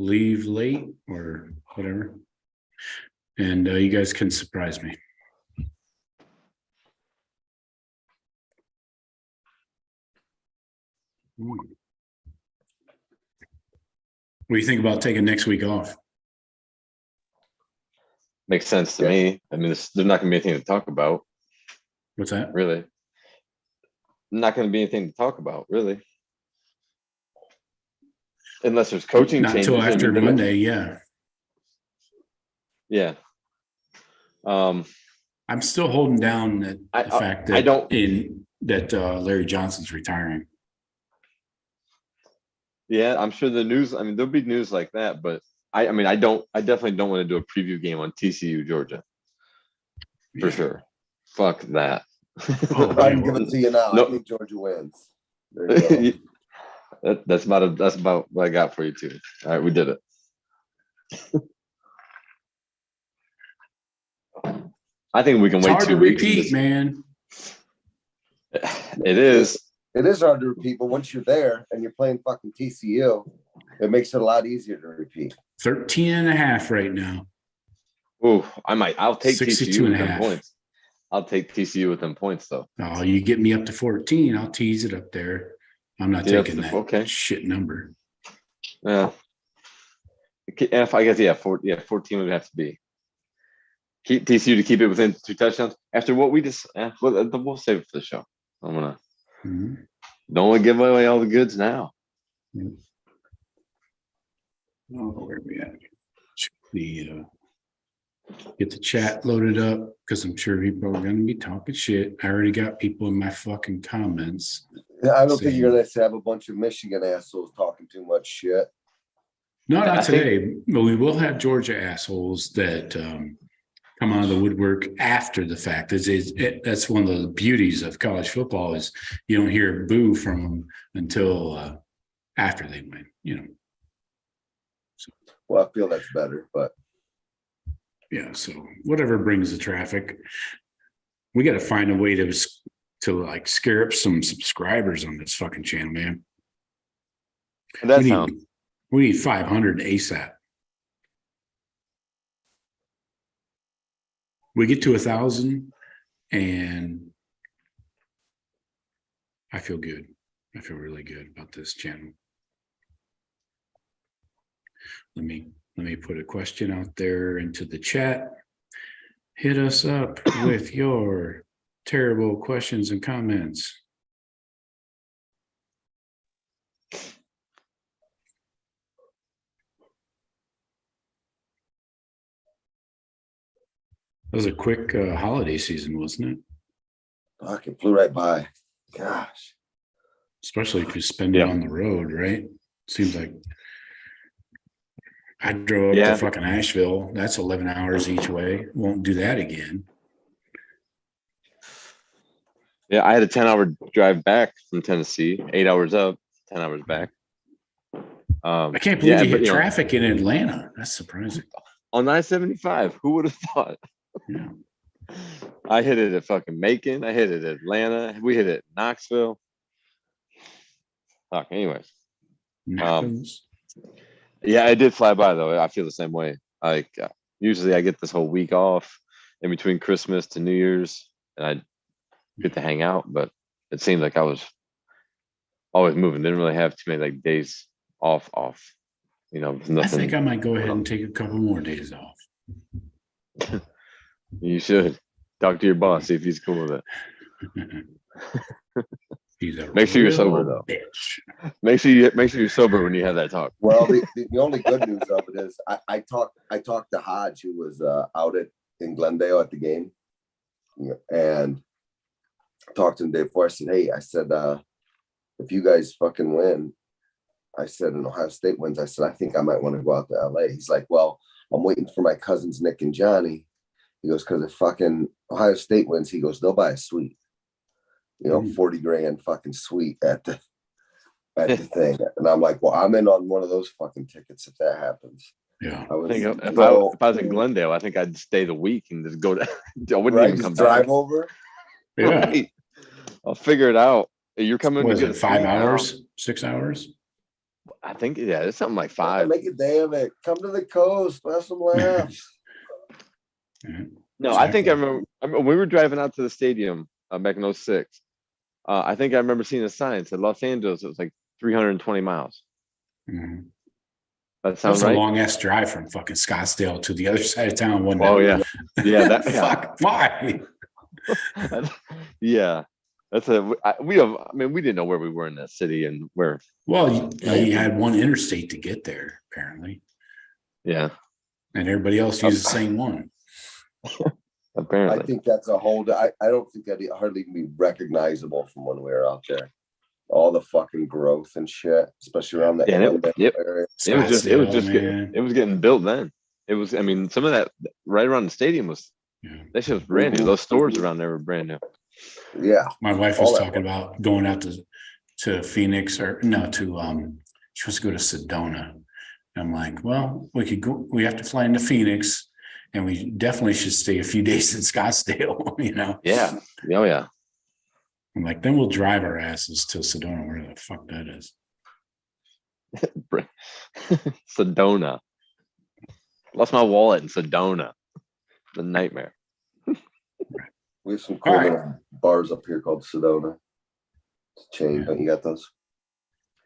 leave late or whatever. And you guys can surprise me. What do you think about taking next week off? Makes sense to me. I mean, there's not going to be anything to talk about. What's that? Really? Not going to be anything to talk about, really. Unless there's coaching Not changes. until after Monday, yeah. Yeah. I'm still holding down the fact that Larry Johnson's retiring. Yeah, I'm sure the news. I mean, there'll be news like that, but I definitely don't want to do a preview game on TCU Georgia for sure. Fuck that. I can give it to you now. I think Georgia wins. There you go. That's about what I got for you too. All right, we did it. I think we can wait 2 weeks. Repeat, man. It is. It is hard to repeat, but once you're there and you're playing fucking TCU, it makes it a lot easier to repeat. 13.5 right now. Oh, I'll take TCU with them 62.5 points. I'll take TCU with them points, though. Oh, you get me up to 14, I'll tease it up there. I'm not taking that shit number. Yeah. If I guess, 14 would have to be. Keep TCU to keep it within 2 touchdowns. After what we just, we'll save it for the show. I'm gonna don't want to give away all the goods now. Oh, where are we at? Get the chat loaded up because I'm sure people are going to be talking shit. I already got people in my fucking comments. Yeah, I don't think you're going to have a bunch of Michigan assholes talking too much shit. No, not today. But we will have Georgia assholes that come out of the woodwork after the fact. That's one of the beauties of college football is you don't hear boo from them until after they win. So, well, I feel that's better, but. Yeah, so whatever brings the traffic, we got to find a way to like scare up some subscribers on this fucking channel, man. We need 500 ASAP. We get to 1,000, and I feel good. I feel really good about this channel. Let me put a question out there into the chat. Hit us up with your terrible questions and comments. That was a quick holiday season, wasn't it? Fuck, it flew right by. Gosh. Especially if you spend it on the road, right? Seems like I drove up to fucking Asheville. That's 11 hours each way. Won't do that again. Yeah, I had a 10-hour drive back from Tennessee, 8 hours up, 10 hours back. I can't believe you hit traffic in Atlanta. That's surprising. On I-75, who would have thought? Yeah. I hit it at fucking Macon. I hit it at Atlanta. We hit it at Knoxville. Fuck, anyways. Yeah, I did fly by, though. I feel the same way. Like, usually I get this whole week off in between Christmas to New Year's, and I get to hang out, but it seemed like I was always moving. Didn't really have too many like days off. Nothing. I think I might go ahead and take a couple more days off. You should talk to your boss, see if he's cool with it. Make sure you're sober, though. Bitch. Make sure you're sober when you have that talk. Well, the only good news of it is I talked to Hodge, who was out in Glendale at the game, and talked to him the day before. I said, hey, if you guys fucking win, I said, and Ohio State wins, I said, I think I might want to go out to LA. He's like, well, I'm waiting for my cousins Nick and Johnny. He goes, because if fucking Ohio State wins, he goes, they'll buy a suite. $40,000 fucking suite at the thing. And I'm like, well, I'm in on one of those fucking tickets if that happens. Yeah. If I was in Glendale, I think I'd stay the week and just go to. I wouldn't even come drive back. over. Yeah. Right. I'll figure it out. You're coming. Was it 5 hours? 6 hours? I think, yeah, it's something like Yeah, 5. make a day of it. Come to the coast, have some laughs. No, I think I remember when we were driving out to the stadium back in 06. I think I remember seeing a sign that said Los Angeles. It was like 320 miles. Mhm. That That sounds was a right. long ass drive from fucking Scottsdale to the other side of town. One Oh yeah, yeah. That yeah. fuck. Why? Yeah, that's we have. I mean, we didn't know where we were in that city and where. Well, you had one interstate to get there, apparently, Yeah, and everybody else used the same one. apparently. I think that's a whole. I don't think that'd hardly be recognizable from when we were out there. All the fucking growth and shit, especially around the area. It was getting built then. It was. I mean, some of that right around the stadium was. Yeah. That shit was brand new. Those stores around there were brand new. Yeah. My wife was talking about going out to Phoenix or no, to she wants to go to Sedona. I'm like, well, we could go, we have to fly into Phoenix and we definitely should stay a few days in Scottsdale, you know? Yeah. Oh yeah. I'm like, then we'll drive our asses to Sedona, where the fuck that is. Sedona. Lost my wallet in Sedona. The nightmare. We have some cool little bars up here called Sedona. It's a chain, don't you got those?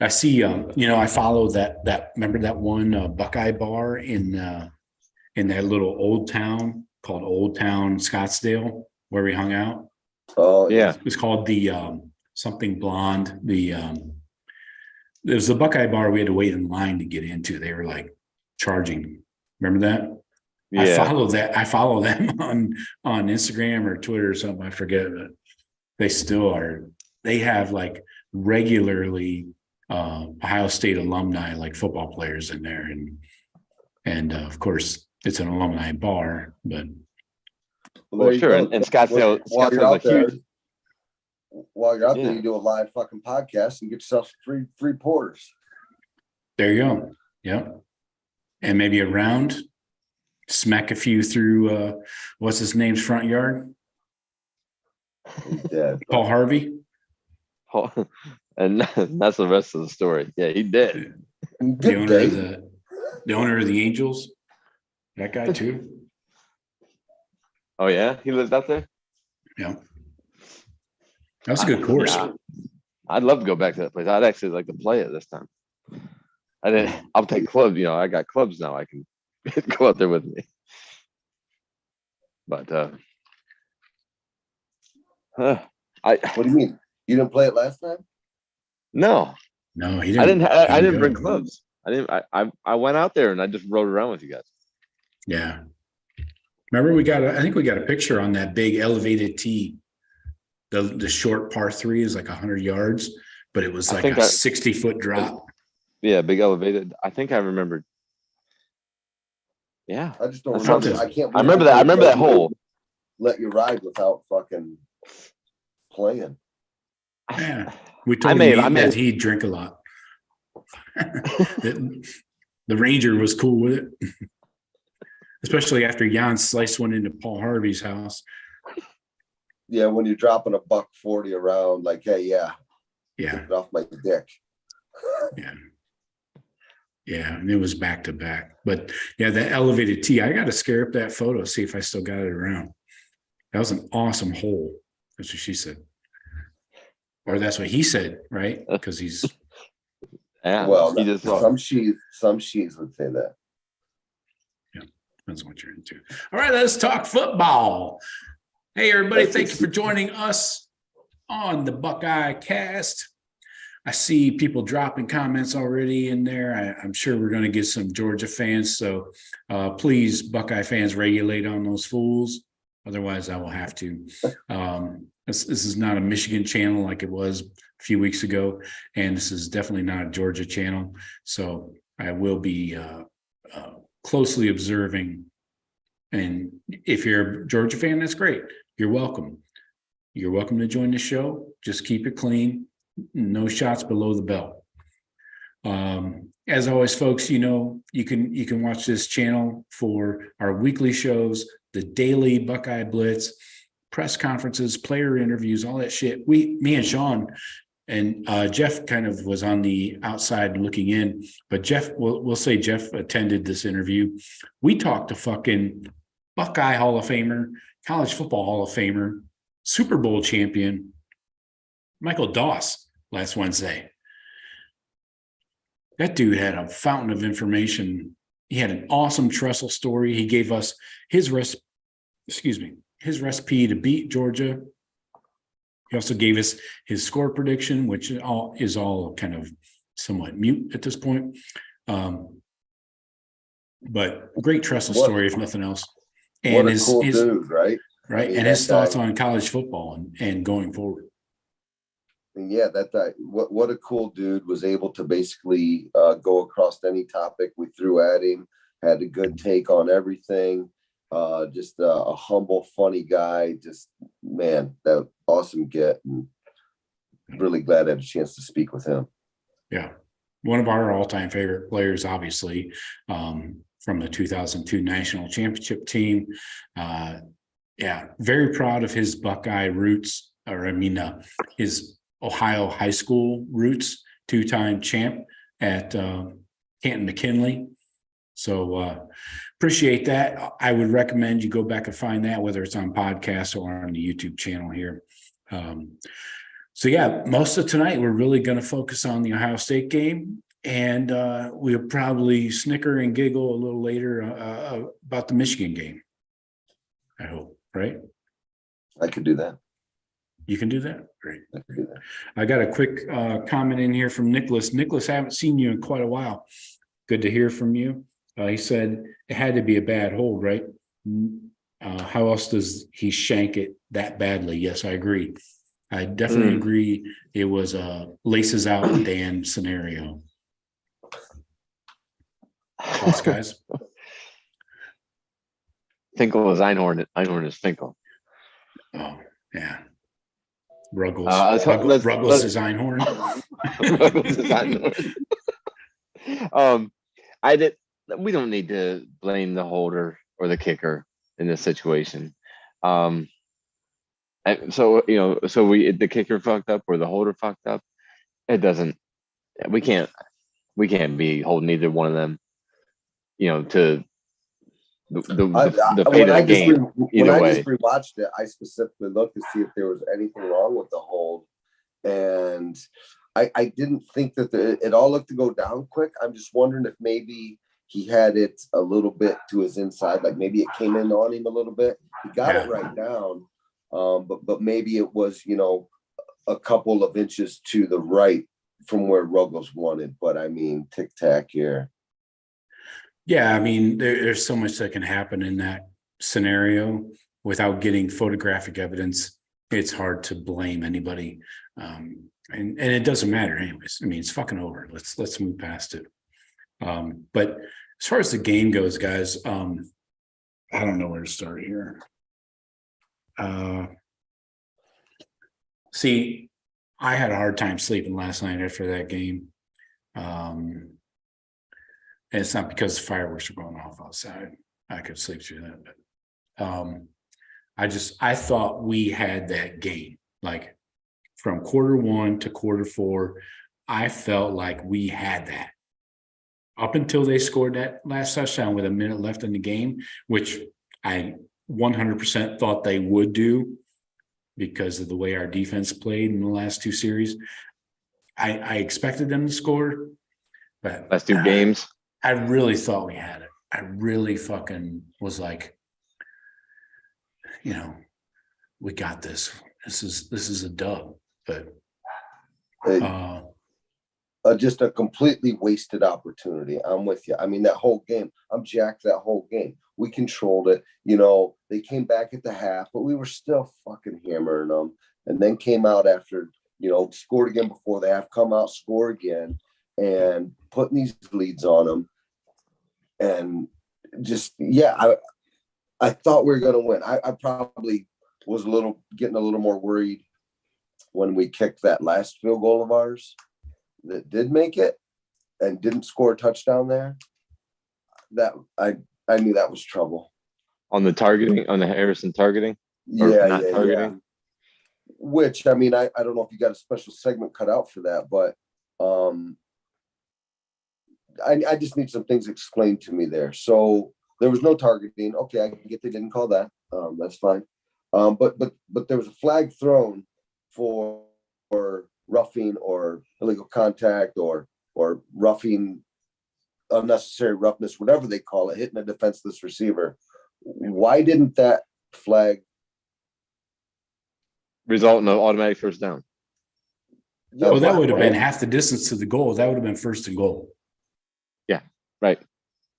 I see, you know, I follow that remember that one Buckeye bar in that little old town called Old Town Scottsdale where we hung out. Oh yeah. It was called the something blonde. There's the Buckeye bar we had to wait in line to get into. They were like charging. Remember that? Yeah. I follow them on Instagram or Twitter or something. I forget, but they still are. They have like regularly Ohio State alumni, like football players in there, and of course it's an alumni bar. But well, sure. And Scottsdale, while you're out there, you do a live fucking podcast and get yourself free porters. There you go. Yep. And maybe a round. Smack a few through what's his name's front yard? He's dead. Paul Harvey. And that's the rest of the story. Yeah, he did. The owner of the Angels. That guy too. Oh yeah, he lives out there. Yeah, that was a good course. Yeah, I'd love to go back to that place. I'd actually like to play it this time. I'll take clubs. You know, I got clubs now. I can go out there with me. But what do you mean? You didn't play it last time? No, he didn't. I didn't bring clubs. I went out there and I just rode around with you guys. Yeah. Remember I think we got a picture on that big elevated tee. The short par 3 is like 100 yards, but it was like a 60-foot drop. Yeah, big elevated. I think I remembered. Yeah. I just don't remember. I can't. I remember that. I remember that hole. Let you ride without fucking playing. Yeah. We told him that he'd drink a lot. The Ranger was cool with it. Especially after Jan sliced one into Paul Harvey's house. Yeah, when you're dropping $140 around, like, hey, get it off my dick. Yeah, and it was back to back. But yeah, that elevated tee, I got to scare up that photo, see if I still got it around. That was an awesome hole. That's what she said. Or that's what he said, right? Because he's. Yeah, well, some sheets would say that. Yeah, depends on what you're into. All right, let's talk football. Hey, everybody, thank you for joining us on the Buckeye Cast. I see people dropping comments already in there. I'm sure we're going to get some Georgia fans. So please, Buckeye fans, regulate on those fools. Otherwise, I will have to. This is not a Michigan channel like it was a few weeks ago. And this is definitely not a Georgia channel. So I will be closely observing. And if you're a Georgia fan, that's great. You're welcome. You're welcome to join the show. Just keep it clean. No shots below the belt. As always, folks, you know, you can watch this channel for our weekly shows, the daily Buckeye Blitz, press conferences, player interviews, all that shit. Me and Sean And Jeff kind of was on the outside looking in, but Jeff, we'll say Jeff attended this interview. We talked to fucking Buckeye Hall of Famer, College Football Hall of Famer, Super Bowl champion, Michael Doss last Wednesday. That dude had a fountain of information. He had an awesome Tressel story. He gave us his recipe to beat Georgia. He also gave us his score prediction, which is all kind of somewhat mute at this point. But great Tressel story, if nothing else. And what a cool dude, right? Right. I mean, and his thoughts on college football and going forward. And yeah, what a cool dude, was able to basically go across any topic we threw at him, had a good take on everything. Just a humble, funny guy. Just, man, that awesome get. And really glad I had a chance to speak with him. Yeah. One of our all-time favorite players, obviously, from the 2002 national championship team. Yeah, very proud of his Buckeye roots, his Ohio high school roots, 2-time champ at Canton McKinley. So appreciate that. I would recommend you go back and find that, whether it's on podcast or on the YouTube channel here. So yeah, most of tonight, we're really going to focus on the Ohio State game. And we'll probably snicker and giggle a little later about the Michigan game. I hope, right? I could do that. You can do that? Great. I could do that. I got a quick comment in here from Nicholas. Nicholas, I haven't seen you in quite a while. Good to hear from you. He said it had to be a bad hold, right? How else does he shank it that badly? Yes, I agree. I definitely agree. It was a laces out Dan scenario. Thoughts, guys? Finkel is Einhorn. Einhorn is Finkel. Oh, yeah. Ruggles. Ruggles is Einhorn. Ruggles is Einhorn. We don't need to blame the holder or the kicker in this situation. And so the kicker fucked up or the holder fucked up. It doesn't. We can't be holding either one of them. To the fate of the game. Either way. When I just rewatched it, I specifically looked to see if there was anything wrong with the hold, and I didn't think that it all looked to go down quick. I'm just wondering if maybe he had it a little bit to his inside, like maybe it came in on him a little bit. He got it right down, but maybe it was a couple of inches to the right from where Ruggles wanted. But I mean, tic tac here. Yeah, I mean, there's so much that can happen in that scenario without getting photographic evidence. It's hard to blame anybody, and it doesn't matter anyways. I mean, it's fucking over. Let's move past it. But as far as the game goes, guys, I don't know where to start here. See, I had a hard time sleeping last night after that game. And it's not because fireworks are going off outside. I could sleep through that. But I thought we had that game. Like from quarter 1 to quarter 4, I felt like we had that. Up until they scored that last touchdown with a minute left in the game, which I 100% thought they would do because of the way our defense played in the last 2 series. I expected them to score, but last 2 games. I really thought we had it. I really fucking was like, we got this. This is a dub, but just a completely wasted opportunity. I'm with you. I mean, that whole game, I'm jacked that whole game. We controlled it. They came back at the half, but we were still fucking hammering them. And then came out after, scored again before the half, come out, score again, and putting these leads on them. And just, I thought we were going to win. I probably was getting a little more worried when we kicked that last field goal of ours that did make it and didn't score a touchdown there. That I knew that was trouble. On the targeting, on the Harrison targeting? Yeah. which, I mean, I don't know if you got a special segment cut out for that, but I just need some things explained to me there. So there was no targeting. Okay, I can get they didn't call that. That's fine. But there was a flag thrown for roughing or illegal contact or roughing, unnecessary roughness, whatever they call it, hitting a defenseless receiver. Why didn't that flag result in an automatic first down? Well, that would have been half the distance to the goal. That would have been first and goal. Yeah, right.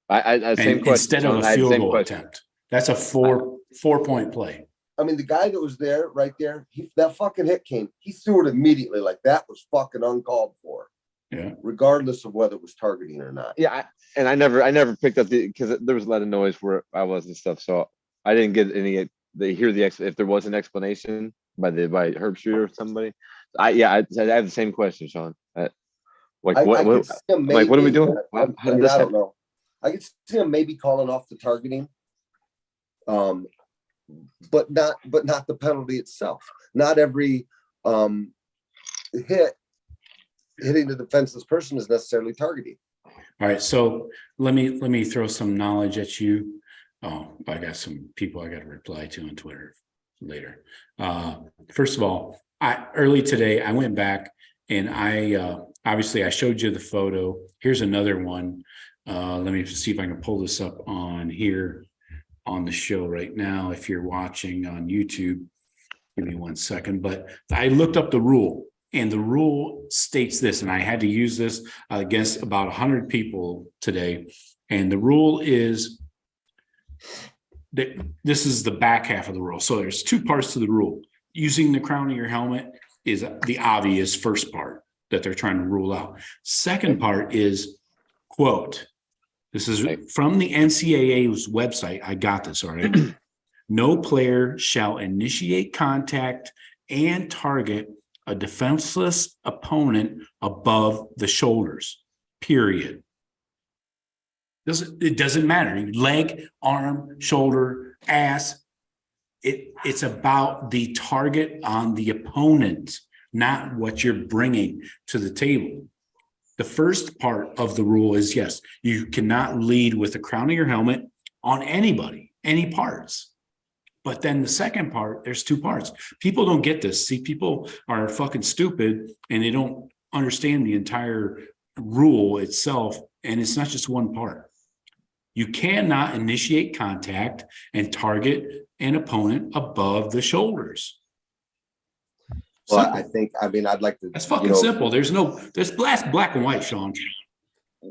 I same question. Instead of a field goal attempt. That's a four-point play. I mean, the guy that was there, right there, that fucking hit came. He threw it immediately. Like, that was fucking uncalled for. Yeah. Regardless of whether it was targeting or not. Yeah, I never picked up because there was a lot of noise where I was and stuff. So I didn't get any. If there was an explanation by Herb Streeter or somebody. I have the same question, Sean. What are we doing? I don't know. I could see him maybe calling off the targeting, but not the penalty itself. Not every hitting the defenseless person is necessarily targeting. All right, so let me throw some knowledge at you. Oh, I got some people I got to reply to on Twitter later. First of all, early today I went back and I obviously I showed you the photo. Here's another one. Let me see if I can pull this up on here on the show right now. If you're watching on YouTube, give me 1 second. But I looked up the rule, and the rule states this, and I had to use this against about 100 people today. And the rule is that this is the back half of the rule. So there's two parts to the rule. Using the crown of your helmet is the obvious first part that they're trying to rule out. Second part is, quote, this is from the NCAA's website. I got this, all right. No player shall initiate contact and target a defenseless opponent above the shoulders, period. It doesn't matter. Leg, arm, shoulder, ass. It's about the target on the opponent, not what you're bringing to the table. The first part of the rule is, yes, you cannot lead with the crown of your helmet on anybody, any parts. But then the second part, there's two parts. People don't get this. See, people are fucking stupid and they don't understand the entire rule itself. And it's not just one part. You cannot initiate contact and target an opponent above the shoulders. Well, I'd like to. That's fucking simple. There's black and white, Sean.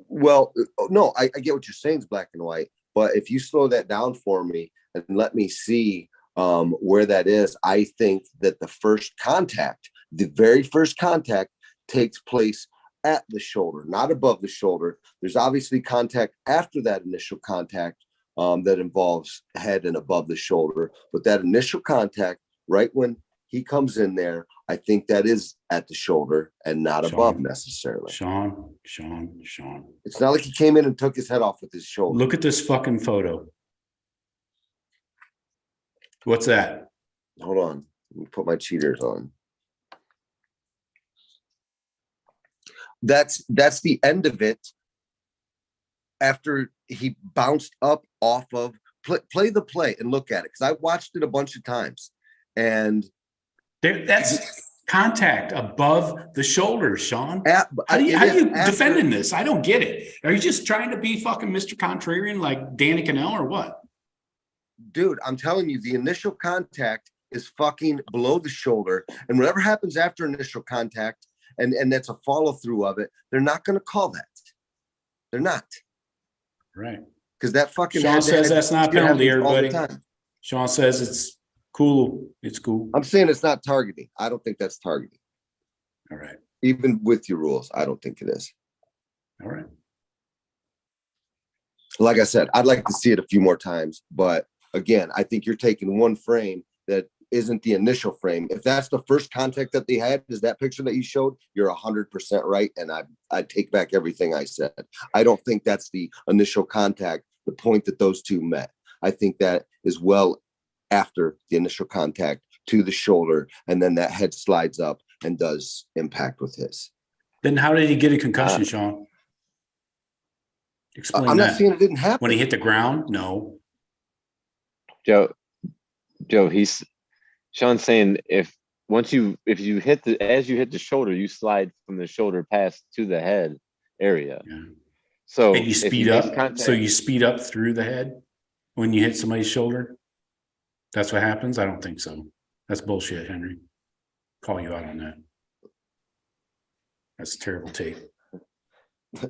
Well, no, I get what you're saying is black and white. But if you slow that down for me and let me see where that is, I think that the very first contact takes place at the shoulder, not above the shoulder. There's obviously contact after that initial contact that involves head and above the shoulder. But that initial contact, right when he comes in there, I think that is at the shoulder and not above necessarily. Sean. It's not like he came in and took his head off with his shoulder. Look at this fucking photo. What's that? Hold on. Let me put my cheaters on. That's the end of it. After he bounced up off of play the play and look at it, because I watched it a bunch of times, and that's contact above the shoulders, Sean. How do you defending this? I don't get it. Are you just trying to be fucking Mr. Contrarian like Danny Cannell or what? Dude, I'm telling you, the initial contact is fucking below the shoulder, and whatever happens after initial contact, and that's a follow through of it, they're not going to call that. They're not. Right. Because that fucking Sean says that's not a penalty, everybody. Sean says it's cool. It's cool. I'm saying it's not targeting. I don't think that's targeting. All right. Even with your rules, I don't think it is. All right. Like I said, I'd like to see it a few more times, but again, I think you're taking one frame that isn't the initial frame. If that's the first contact that they had, is that picture that you showed, you're 100% right. And I take back everything I said. I don't think that's the initial contact, the point that those two met. I think that is well after the initial contact to the shoulder, and then that head slides up and does impact with his. Then how did he get a concussion, Sean? Explain I'm that. not saying it didn't happen. When he hit the ground? No. Joe, Sean's saying if you hit as you hit the shoulder, you slide from the shoulder past to the head area. Yeah. So and you speed up. So you speed up through the head when you hit somebody's shoulder. That's what happens. I don't think so. That's bullshit, Henry. Call you out on that. That's a terrible tape.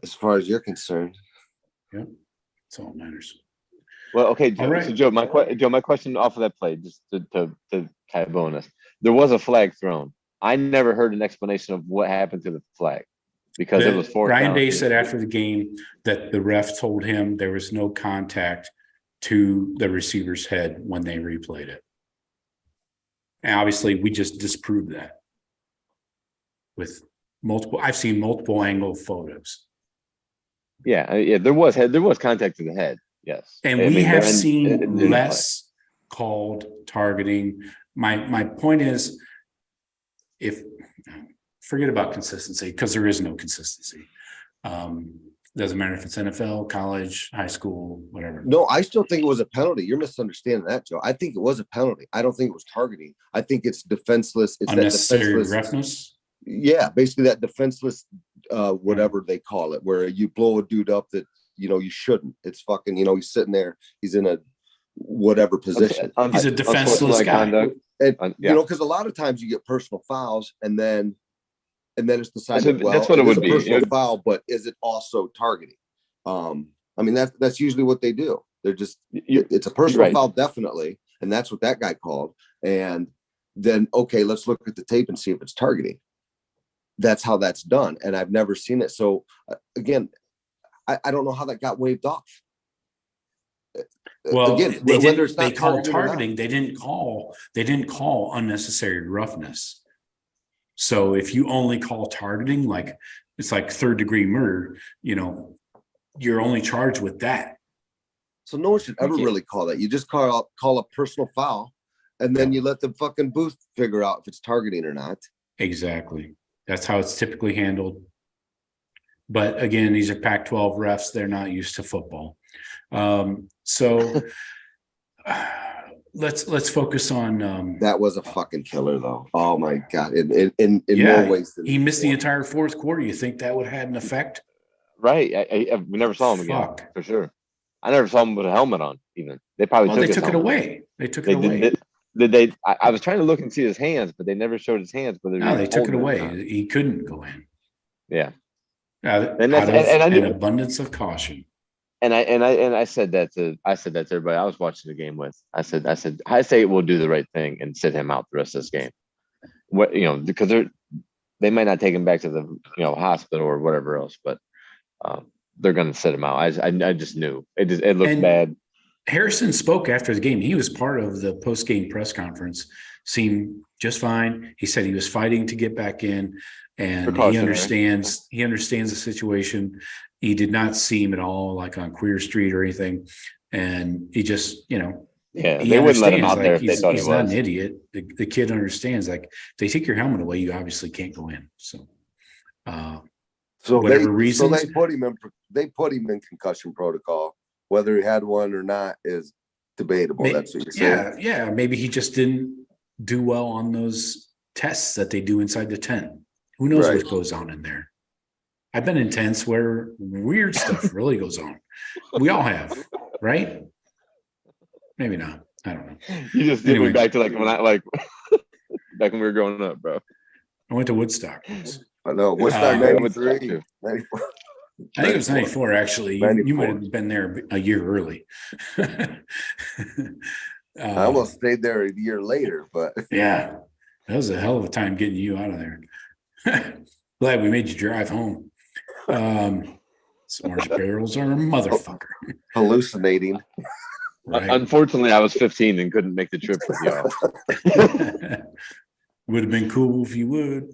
As far as you're concerned. Yep. That's all that matters. Well, okay, Joe. Right. So Joe, my question off of that play, just to kind of bonus, there was a flag thrown. I never heard an explanation of what happened to the flag because it was fourth down. Ryan Day said after the game that the ref told him there was no contact to the receiver's head when they replayed it. And obviously, we just disproved that with multiple. I've seen multiple angle photos. Yeah, there was contact to the head. Yes, and we have seen less called targeting. My point is, if forget about consistency because there is no consistency. Doesn't matter if it's NFL, college, high school, whatever. No, I still think it was a penalty. You're misunderstanding that, Joe. I think it was a penalty. I don't think it was targeting. I think it's defenseless. It's unnecessary roughness. Yeah, basically that defenseless, whatever they call it, where you blow a dude up that you shouldn't. It's fucking, he's sitting there. He's in a whatever position. He's a defenseless guy. And, because a lot of times you get personal fouls, and then it's decided. That's what it would be. Personal foul, but is it also targeting? I mean, that's usually what they do. They're just it's a personal foul, definitely, and that's what that guy called. And then let's look at the tape and see if it's targeting. That's how that's done, and I've never seen it. So again, I don't know how that got waved off. Well, again, they called targeting. They didn't call unnecessary roughness. So if you only call targeting, like it's like third degree murder, you're only charged with that. So no one should ever really call that. You just call a personal foul, and then you let the fucking booth figure out if it's targeting or not. Exactly. That's how it's typically handled. But again, these are Pac-12 refs. They're not used to football. So let's focus on that was a fucking killer though. Oh my God. In more ways than he missed the entire fourth quarter. You think that would have had an effect? Right. We never saw him again for sure. I never saw him with a helmet on even. They probably took it away. They took it away. Did they? I was trying to look and see his hands, but they never showed his hands. But they took it away. He couldn't go in. Yeah. And an abundance of caution. And I said that to everybody I was watching the game with. I say we'll do the right thing and sit him out the rest of this game. Because they might not take him back to the hospital or whatever else, but they're going to sit him out. I just knew it looked bad. Harrison spoke after the game. He was part of the post-game press conference. Seemed just fine. He said he was fighting to get back in, and he understands the situation. He did not seem at all like on Queer Street or anything, and he just they wouldn't let him out there if they thought he was. He's not an idiot. The kid understands, like, if they take your helmet away, you obviously can't go in. So whatever reason, they put him in concussion protocol. Whether he had one or not is debatable. That's what you're saying. Yeah. Maybe he just didn't do well on those tests that they do inside the tent. Who knows what goes on in there? I've been in tents where weird stuff really goes on. We all have, right? Maybe not. I don't know. You just did me back to back when we were growing up, bro. I went to Woodstock. I know. Woodstock 93, 94. I think it was 94, actually. You might have been there a year early. I almost stayed there a year later, but yeah, that was a hell of a time getting you out of there. Glad we made you drive home. Smart barrels are a motherfucker. Hallucinating. Right. Unfortunately, I was 15 and couldn't make the trip with y'all. Would have been cool if you would.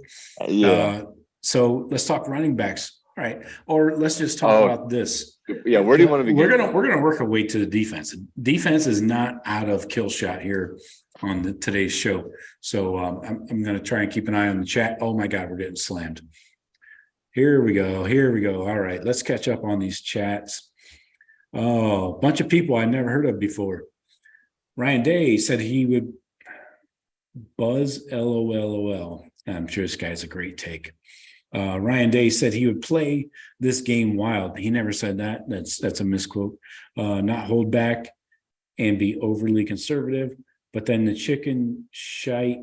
Yeah. So let's talk running backs. All right. Or let's just talk about this. Yeah, where do you want to begin? We're gonna work our way to the defense. Defense is not out of kill shot here on today's show. So I'm gonna try and keep an eye on the chat. Oh my God, we're getting slammed. Here we go. All right, let's catch up on these chats. Oh, a bunch of people I never heard of before. Ryan Day said he would buzz LOL. I'm sure this guy's a great take. Ryan Day said he would play this game wild. He never said that. That's a misquote. Not hold back and be overly conservative. But then the chicken shite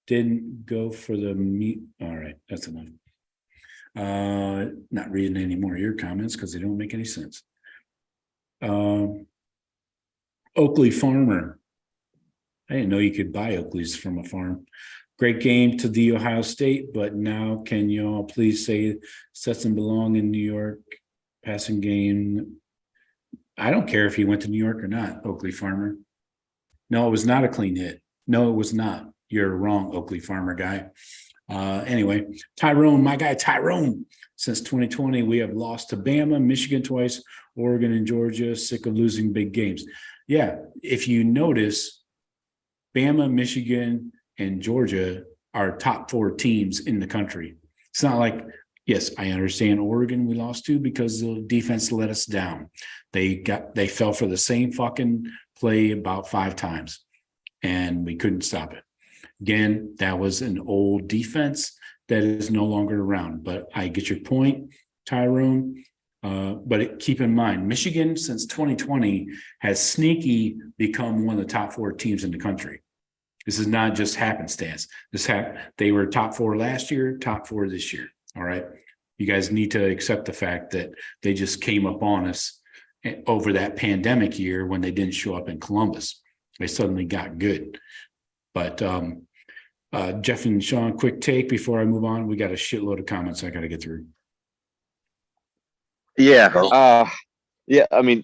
didn't go for the meat. All right, that's enough. Not reading any more of your comments because they don't make any sense. Oakley Farmer. I didn't know you could buy Oakleys from a farm. Great game to the Ohio State, but now can y'all please say Stetson belong in New York? Passing game. I don't care if he went to New York or not, Oakley Farmer. No, it was not a clean hit. No, it was not. You're wrong, Oakley Farmer guy. Anyway, Tyrone, my guy Tyrone. Since 2020, we have lost to Bama, Michigan twice, Oregon and Georgia. Sick of losing big games. Yeah, if you notice, Bama, Michigan, and Georgia are top 4 teams in the country. It's not like, yes, I understand Oregon we lost to because the defense let us down. They fell for the same fucking play about 5 times, and we couldn't stop it. Again, that was an old defense that is no longer around. But I get your point, Tyrone. Keep in mind, Michigan since 2020 has sneaky become one of the top 4 teams in the country. This is not just happenstance. They were top 4 last year, top 4 this year. All right. You guys need to accept the fact that they just came up on us over that pandemic year when they didn't show up in Columbus. They suddenly got good. But Jeff and Sean, quick take before I move on. We got a shitload of comments I got to get through. Yeah. Yeah. I mean,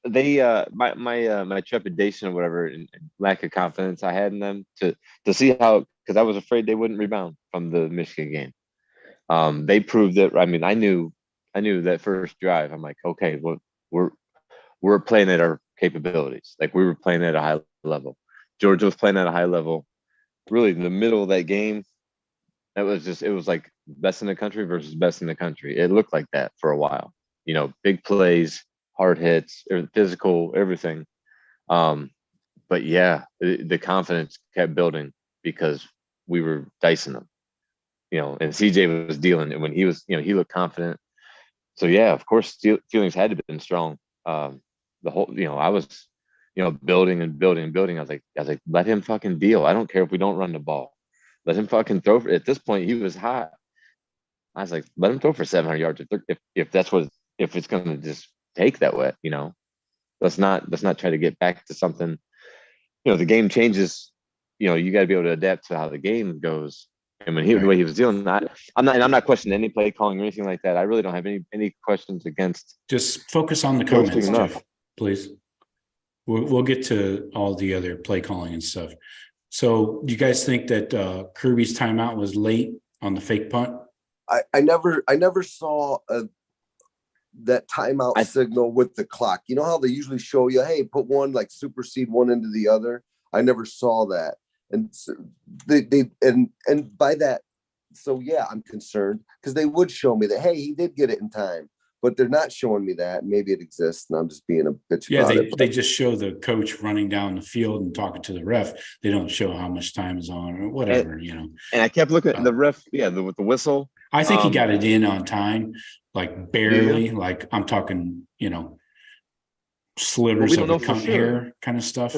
they my trepidation or whatever and lack of confidence I had in them to see how, because I was afraid they wouldn't rebound from the Michigan game. They proved it. I mean, I knew that first drive. I'm like, okay, well, we're playing at our capabilities. Like we were playing at a high level. Georgia was playing at a high level. Really, in the middle of that game, it was like best in the country versus best in the country. It looked like that for a while. You know, big plays, hard hits, physical, everything. But yeah, the confidence kept building because we were dicing them. You know, and CJ was dealing it when he was, he looked confident. So yeah, of course, feelings had to have been strong. The whole, I was, building and building and building. I was like, let him fucking deal. I don't care if we don't run the ball. Let him fucking throw. At this point, he was hot. I was like, let him throw for 700 yards if it's going to just take that way. Let's not try to get back to something. The game changes. You got to be able to adapt to how the game goes. And when the way he was dealing, I'm not questioning any play calling or anything like that. I really don't have any questions against. Just focus on the comments, Jeff, please. We'll get to all the other play calling and stuff. So, do you guys think that Kirby's timeout was late on the fake punt? I never saw that timeout signal with the clock. You know how they usually show you, hey, put one, like supersede one into the other. I never saw that. And so and by that, so yeah, I'm concerned because they would show me that, hey, he did get it in time, but they're not showing me that. Maybe it exists, and I'm just being a bitch. Yeah, they just show the coach running down the field and talking to the ref. They don't show how much time is on or whatever, And I kept looking at the ref, with the whistle. I think he got it in on time, like barely. Yeah. Like I'm talking, slivers of the hair kind of stuff.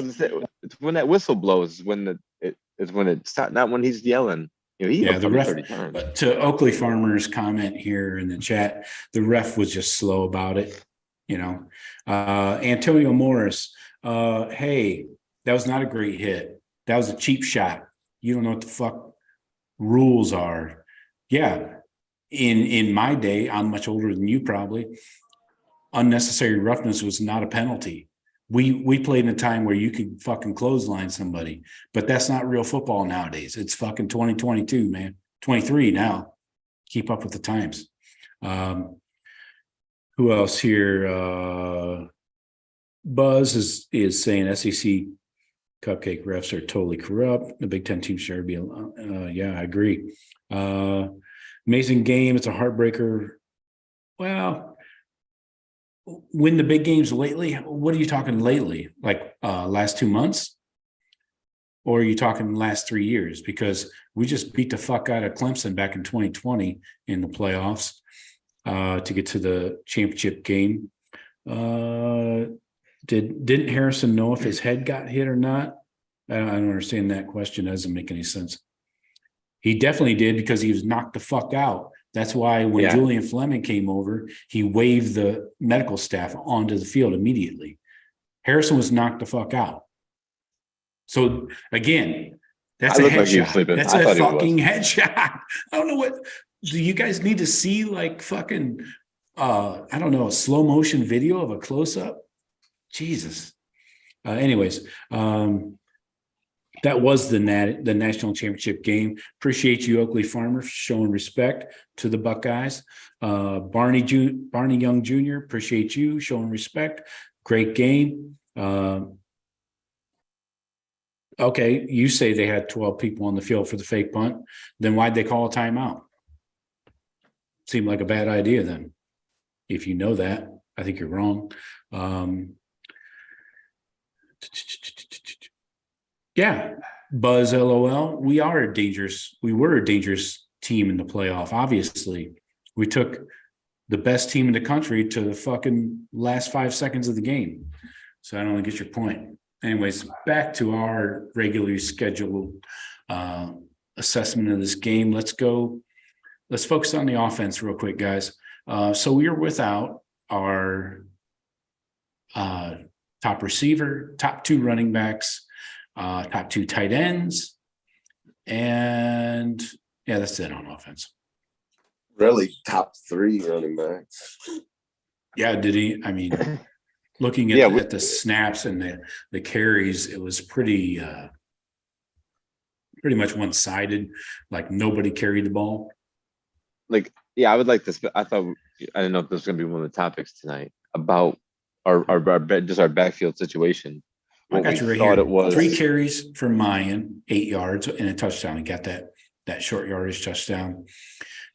It's when that whistle blows, when it's not when he's yelling. The ref. To Oakley Farmer's comment here in the chat, the ref was just slow about it. Antonio Morris, hey, that was not a great hit. That was a cheap shot. You don't know what the fuck rules are. Yeah, in my day, I'm much older than you probably. Unnecessary roughness was not a penalty. We played in a time where you could fucking clothesline somebody, but that's not real football nowadays. It's fucking 2022, man. 23 now. Keep up with the times. Who else here? Buzz is saying SEC cupcake refs are totally corrupt. The Big Ten team should be. Yeah, I agree. Amazing game. It's a heartbreaker. Well, win the big games lately. What are you talking lately? Like last 2 months? Or are you talking last 3 years? Because we just beat the fuck out of Clemson back in 2020 in the playoffs to get to the championship game. Didn't Harrison know if his head got hit or not? I don't understand that question. That doesn't make any sense. He definitely did because he was knocked the fuck out. That's why when Julian Fleming came over, he waved the medical staff onto the field immediately. Harrison was knocked the fuck out. So again, that's a headshot. That's a fucking headshot. I don't know what. Do you guys need to see like fucking I don't know, a slow motion video of a close up? Jesus. Anyways, that was the national championship game. Appreciate you, Oakley Farmer, for showing respect to the Buckeyes. Barney Young Jr., appreciate you showing respect. Great game. Okay, you say they had 12 people on the field for the fake punt. Then why'd they call a timeout? Seemed like a bad idea then. If you know that, I think you're wrong. Yeah, Buzz, LOL. We were a dangerous team in the playoff. Obviously, we took the best team in the country to the fucking last 5 seconds of the game. So I don't get your point. Anyways, back to our regularly scheduled assessment of this game. Let's focus on the offense real quick, guys. So we are without our top receiver, top 2 running backs, top 2 tight ends, and yeah, that's it on offense. Really, top 3 running backs. Yeah, did he? I mean, looking at the snaps and the carries, it was pretty much one-sided. Like nobody carried the ball. Like, yeah, I would like this, but I didn't know if this was going to be one of the topics tonight about our backfield situation. I got you right here. It was 3 carries for Mayan, 8 yards and a touchdown. He got that short yardage touchdown.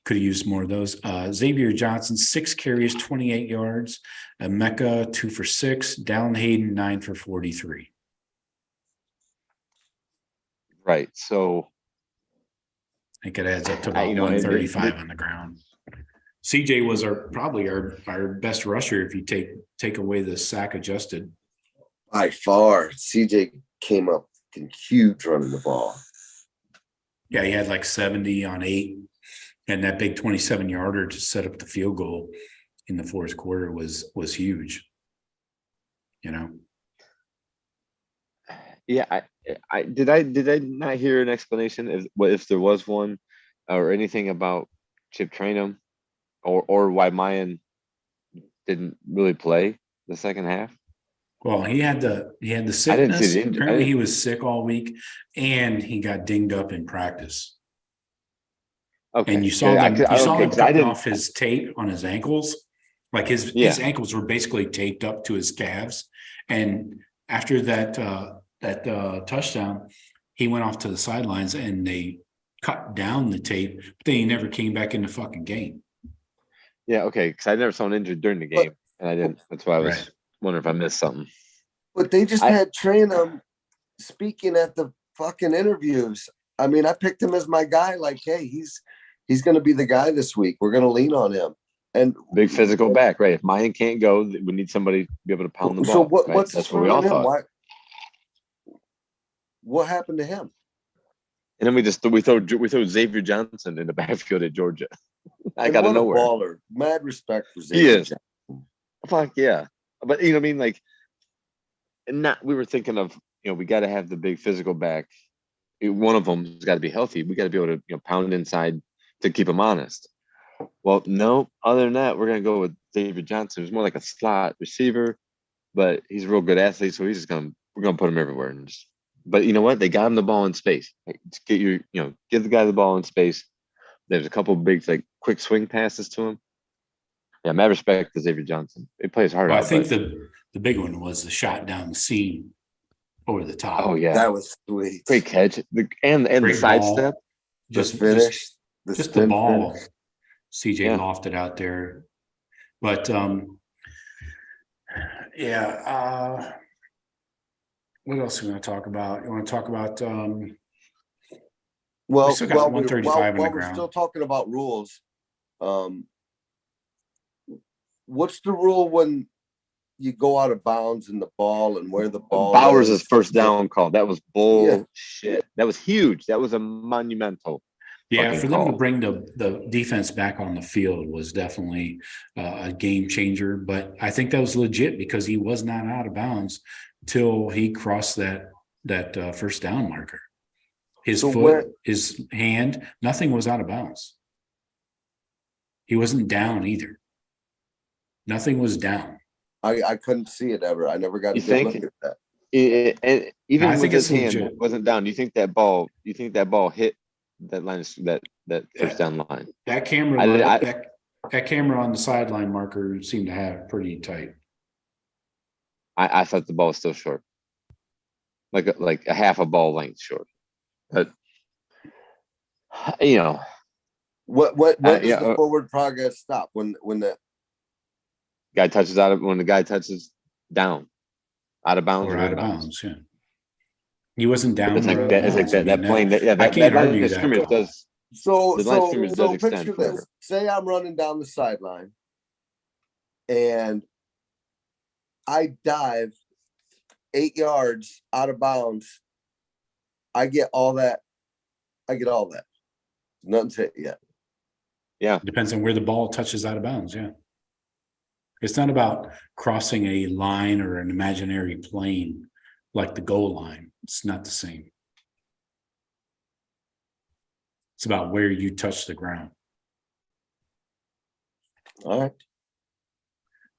Could have used more of those. Xavier Johnson, 6 carries, 28 yards. Mecca, 2 for 6. Dallin Hayden, 9 for 43. Right. So I think it adds up to about 135 on the ground. CJ was probably our best rusher if you take away the sack adjusted. By far, CJ came up huge running the ball. Yeah, he had like 70 on 8. And that big 27-yarder to set up the field goal in the 4th quarter was huge. You know. Yeah, I did not hear an explanation if there was one or anything about Chip Trainum or why Mayan didn't really play the second half. Well, he had the sickness. I didn't see the injury. Apparently, he was sick all week, and he got dinged up in practice. Okay. And you saw him cutting off his tape on his ankles. Like his ankles were basically taped up to his calves. And after that touchdown, he went off to the sidelines and they cut down the tape, but then he never came back in the fucking game. Yeah, okay. Because I never saw him injured during the game. And I didn't. That's why I was wondering if I missed something. But they just had Trainum speaking at the fucking interviews. I mean, I picked him as my guy. Like, hey, he's going to be the guy this week. We're going to lean on him. And big physical back, right? If Mayan can't go, we need somebody to be able to pound the ball. So what's that's what we all thought. What happened to him? And then we throw Xavier Johnson in the backfield at Georgia. I got to know where. Baller. Mad respect for Xavier Johnson. Fuck yeah. But you know what I mean? Like, we were thinking of, we got to have the big physical back. One of them's got to be healthy. We got to be able to pound inside to keep him honest. Well, no, other than that, we're going to go with Xavier Johnson. He's more like a slot receiver, but he's a real good athlete. So we're going to put him everywhere. But you know what? They got him the ball in space. Give the guy the ball in space. There's a couple of big, quick swing passes to him. Yeah, mad respect to Xavier Johnson. He plays hard. Well, I out, think but- the big one was the shot down the seam over the top. Oh yeah, That was sweet. great catch. And the Great sidestep. The Just finish. The just the spin ball. finish. CJ Yeah. lofted out there. But yeah, what else are we going to talk about? You want to talk about Well, we still got 135 in the while we're ground. still talking about rules, what's the rule when you go out of bounds in the ball and where the ball Bowers' is? first down call. That was bullshit. That was huge. That was a monumental. Yeah, for them to call. bring the defense back on the field was definitely a game changer. But I think that was legit because he was not out of bounds till he crossed that first down marker. His foot, his hand, nothing was out of bounds. He wasn't down either. Nothing was down. I couldn't see it ever. I never got a good look at that. Even I with think his it's hand legit. wasn't down. You think that ball hit that line, that first down line? That camera, that camera on the sideline marker seemed to have pretty tight. I thought the ball was still short, like a half a ball length short. But What does yeah, the forward progress stop when the guy touches when the guy touches down, out of bounds Or or out in of bounds. bounds, yeah. He wasn't down. It's like or out of that. It's like bounds. I that mean, plane. that- Yeah, I that can't line argue of that scrimmage call. does. so The line of scrimmage does extend picture forever. this. Say I'm running down the sideline and I dive 8 yards out of bounds. I get all that. Nothing's hit yet. Yeah, Depends on where the ball touches out of bounds, yeah. It's not about crossing a line or an imaginary plane like the goal line. It's not the same. It's about where you touch the ground. All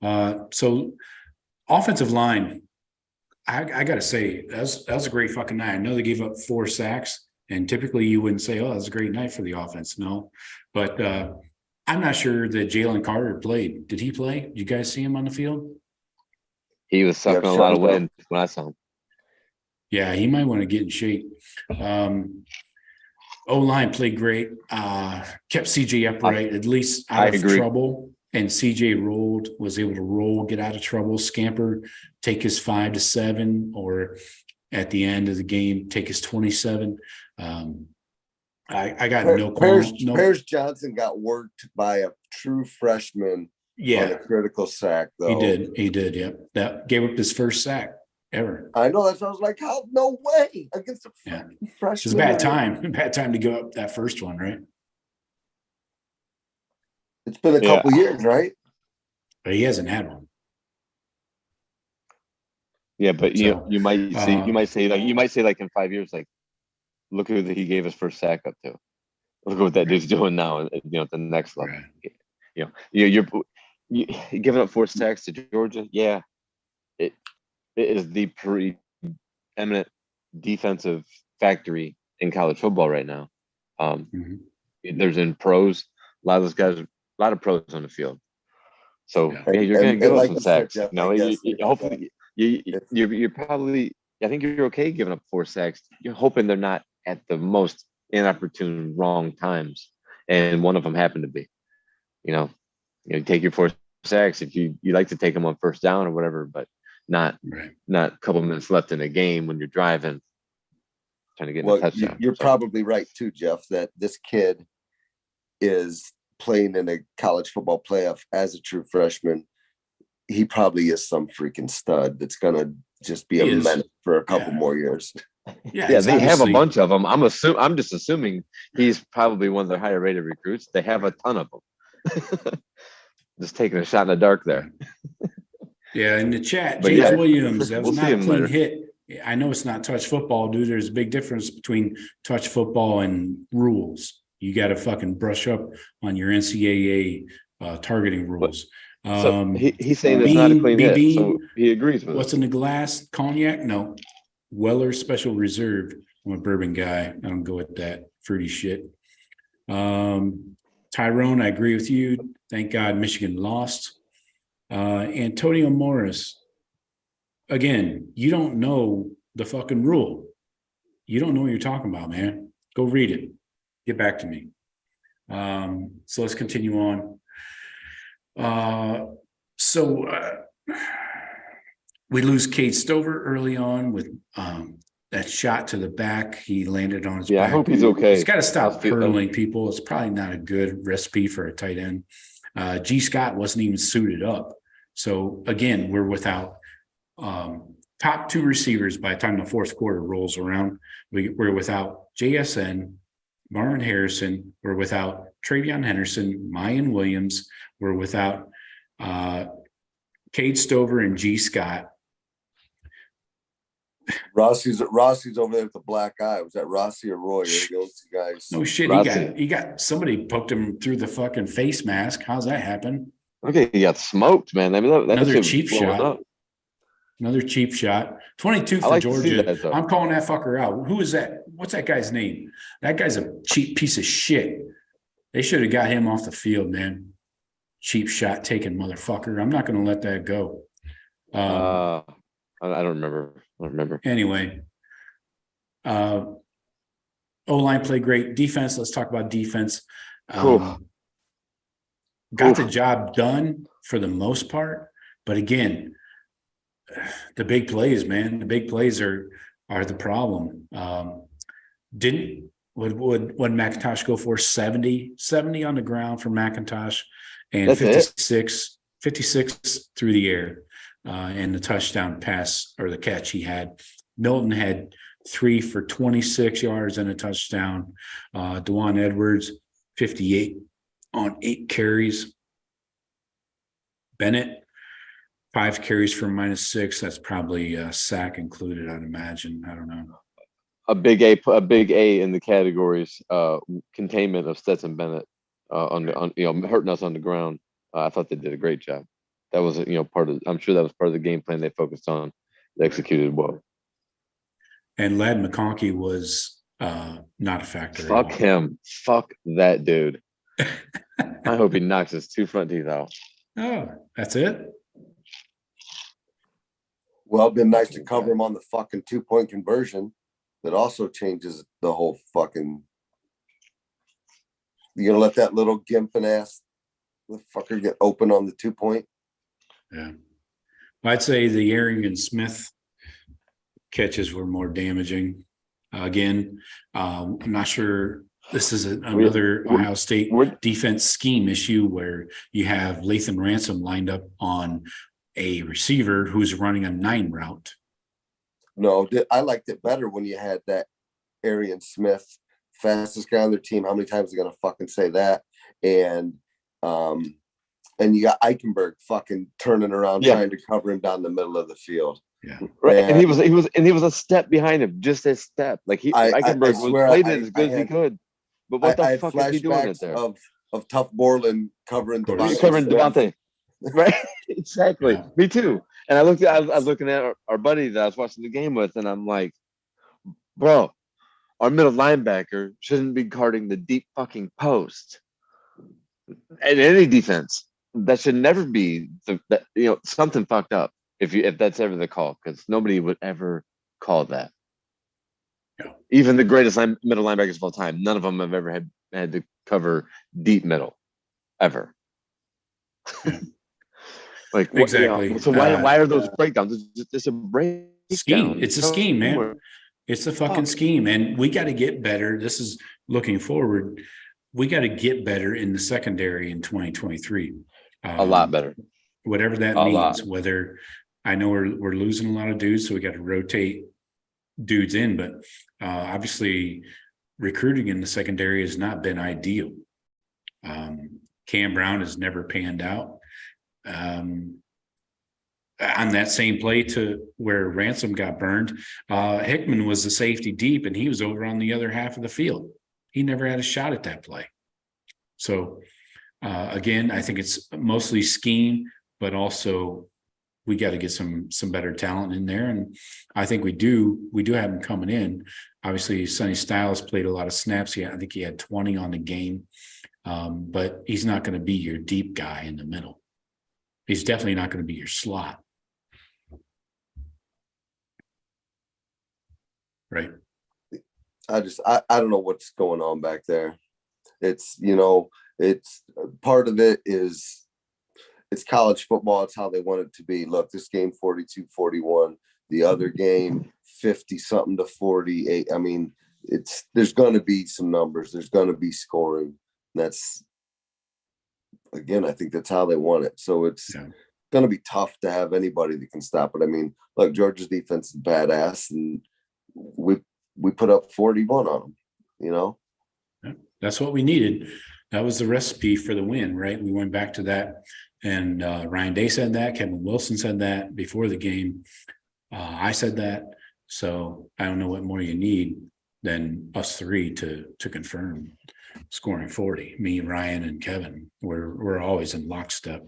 right. So offensive line, I got to say, that was a great fucking night. I know they gave up 4 sacks, and typically you wouldn't say, oh, that was a great night for the offense. No, but I'm not sure that Jalen Carter played. Did he play? Did you guys see him on the field? he was sucking a lot of wind when I saw him. Yeah, he might want to get in shape. O-line played great. Kept CJ upright, at least out of trouble. And CJ was able to roll, get out of trouble, scamper, take his 5 to 7, or at the end of the game, take his 27. I got no qualms. Paris Johnson got worked by a true freshman on a critical sack, though. He did, yeah. That gave up his first sack ever. I know, that's I was like, how? No way against a freshman. It's a bad time to go up that first one, right? It's been a couple years, right? But he hasn't had one. Yeah, but you might say like in 5 years, like, look who he gave his first sack up to. Look at what that dude's doing now. At the next level. Right. You're giving up 4 sacks to Georgia. Yeah, it is the preeminent defensive factory in college football right now. There's in pros, a lot of those guys, a lot of pros on the field. So you're going to give up some sacks. Hopefully you're probably. I think you're okay giving up 4 sacks. You're hoping they're not at the most inopportune wrong times, and one of them happened to be. You take your 4 sacks if you like to take them on first down or whatever, but not a couple minutes left in the game when you're driving, trying to get a touchdown. You're probably right too, Jeff, that this kid is playing in a college football playoff as a true freshman. He probably is some freaking stud that's gonna just be a menace for a couple more years. Yeah, they have a bunch of them. I'm just assuming he's probably one of their higher rated recruits. They have a ton of them. Just taking a shot in the dark there. Yeah, in the chat, James Williams, that was not a clean hit. I know it's not touch football, dude. There's a big difference between touch football and rules. You got to fucking brush up on your NCAA targeting rules. So he's saying it's not a clean hit, so he agrees with what's in the glass? Cognac? No. Weller Special Reserve. I'm a bourbon guy. I don't go with that fruity shit. Tyrone, I agree with you. Thank God Michigan lost. Antonio Morris, again, you don't know the fucking rule. You don't know what you're talking about, man. Go read it. Get back to me. So let's continue on. We lose Cade Stover early on with that shot to the back. He landed on his back. I hope he's okay. He's got to stop hurdling people. It's probably not a good recipe for a tight end. G. Scott wasn't even suited up. So again, we're without top two receivers by the time the fourth quarter rolls around. We're without JSN, Marvin Harrison. We're without Travion Henderson, Mayan Williams. We're without Cade Stover and G. Scott. Rossi's over there with the black eye. Was that Rossi or Roy? Those two guys. No shit. Rossi. He got somebody poked him through the fucking face mask. How's that happen? Okay, he got smoked, man. I mean, another cheap shot. Up. Another cheap shot. 22 for like Georgia. I'm calling that fucker out. Who is that? What's that guy's name? That guy's a cheap piece of shit. They should have got him off the field, man. Cheap shot taking motherfucker. I'm not going to let that go. I don't remember. Anyway, O-line played great. Defense, let's talk about defense. Got the job done for the most part. But again, the big plays, man. The big plays are the problem. Would McIntosh go for 70 on the ground for McIntosh and 56 through the air. And the touchdown pass or the catch he had. Milton had 3 for 26 yards and a touchdown. Dewan Edwards, 58 on 8 carries. Bennett, 5 carries for -6. That's probably a sack included, I'd imagine. I don't know. A big A in the categories. Containment of Stetson Bennett hurting us on the ground. I thought they did a great job. That was part of. I'm sure that was part of the game plan they focused on. They executed well. And Ladd McConkey was not a factor. Fuck him. Fuck that dude. I hope he knocks his 2 front teeth out. Oh, that's it. Well, it'd been nice to cover him on the fucking 2-point conversion. That also changes the whole fucking. You're gonna let that little gimping ass fucker get open on the 2-point? Yeah. I'd say the Arrington Smith catches were more damaging. Again, I'm not sure. This is another Ohio State defense scheme issue where you have Lathan Ransom lined up on a receiver who's running a 9 route. No, I liked it better when you had that Arian Smith, fastest guy on their team. How many times are they gonna fucking say that? And you got Eichenberg fucking turning around trying to cover him down the middle of the field. Yeah, right. And he was a step behind him, just a step. Like Eichenberg played it as good as he could. But what the fuck is he doing it there? Of Tough Borland covering Devontae. Right? Exactly. Yeah. Me too. And I was looking at our buddy that I was watching the game with, and I'm like, bro, our middle linebacker shouldn't be guarding the deep fucking post. In any defense, that should never be something fucked up if that's ever the call, because nobody would ever call that. Yeah. Even the greatest middle linebackers of all time, none of them have ever had to cover deep middle, ever. Yeah. Like exactly. So why are those breakdowns? It's a breakdown. Scheme. It's a scheme, man. It's a fucking scheme, and we got to get better. This is looking forward. We got to get better in the secondary in 2023. A lot better. Whatever that means. Whether I know we're losing a lot of dudes, so we got to rotate dudes in, but obviously recruiting in the secondary has not been ideal. Cam Brown has never panned out. On that same play to where Ransom got burned, Hickman was the safety deep, and he was over on the other half of the field. He never had a shot at that play. So again, I think it's mostly scheme, but also we got to get some better talent in there, and I think we do have them coming in. Obviously, Sonny Styles played a lot of snaps. I think he had 20 on the game. but he's not going to be your deep guy in the middle. He's definitely not going to be your slot. Right. I don't know what's going on back there. It's part of it is it's college football. It's how they want it to be. Look, this game 42-41, the other game 50 something to 48. I mean, there's going to be some numbers. There's going to be scoring. That's, again, I think that's how they want it. So it's going to be tough to have anybody that can stop it. I mean, look, Georgia's defense is badass, and we put up 41 on them, you know? That's what we needed. That was the recipe for the win, right? We went back to that, and Ryan Day said that, Kevin Wilson said that before the game. I said that. So I don't know what more you need than us three to confirm scoring 40. Me, Ryan, and Kevin. We're always in lockstep.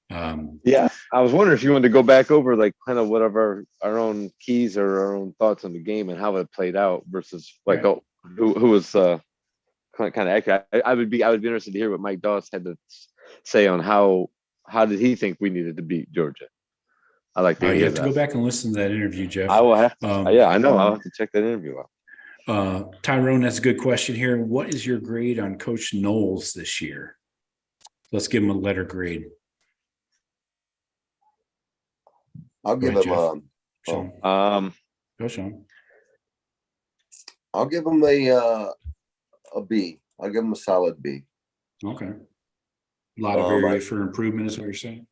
Yeah, I was wondering if you wanted to go back over like kind of whatever our own keys or our own thoughts on the game and how it played out versus like who was kind of accurate. I would be interested to hear what Mike Doss had to say on how did he think we needed to beat Georgia. I like to hear you have that. to go back and listen to that interview, Jeff. I will have to. Yeah, I know. I'll have to check that interview out. Tyrone, that's a good question here. What is your grade on Coach Knowles this year? Let's give him a letter grade. I'll give him Sean. Go, Sean. I'll give him a B. I'll give him a solid B. Okay. A lot of area for improvement is what you're saying?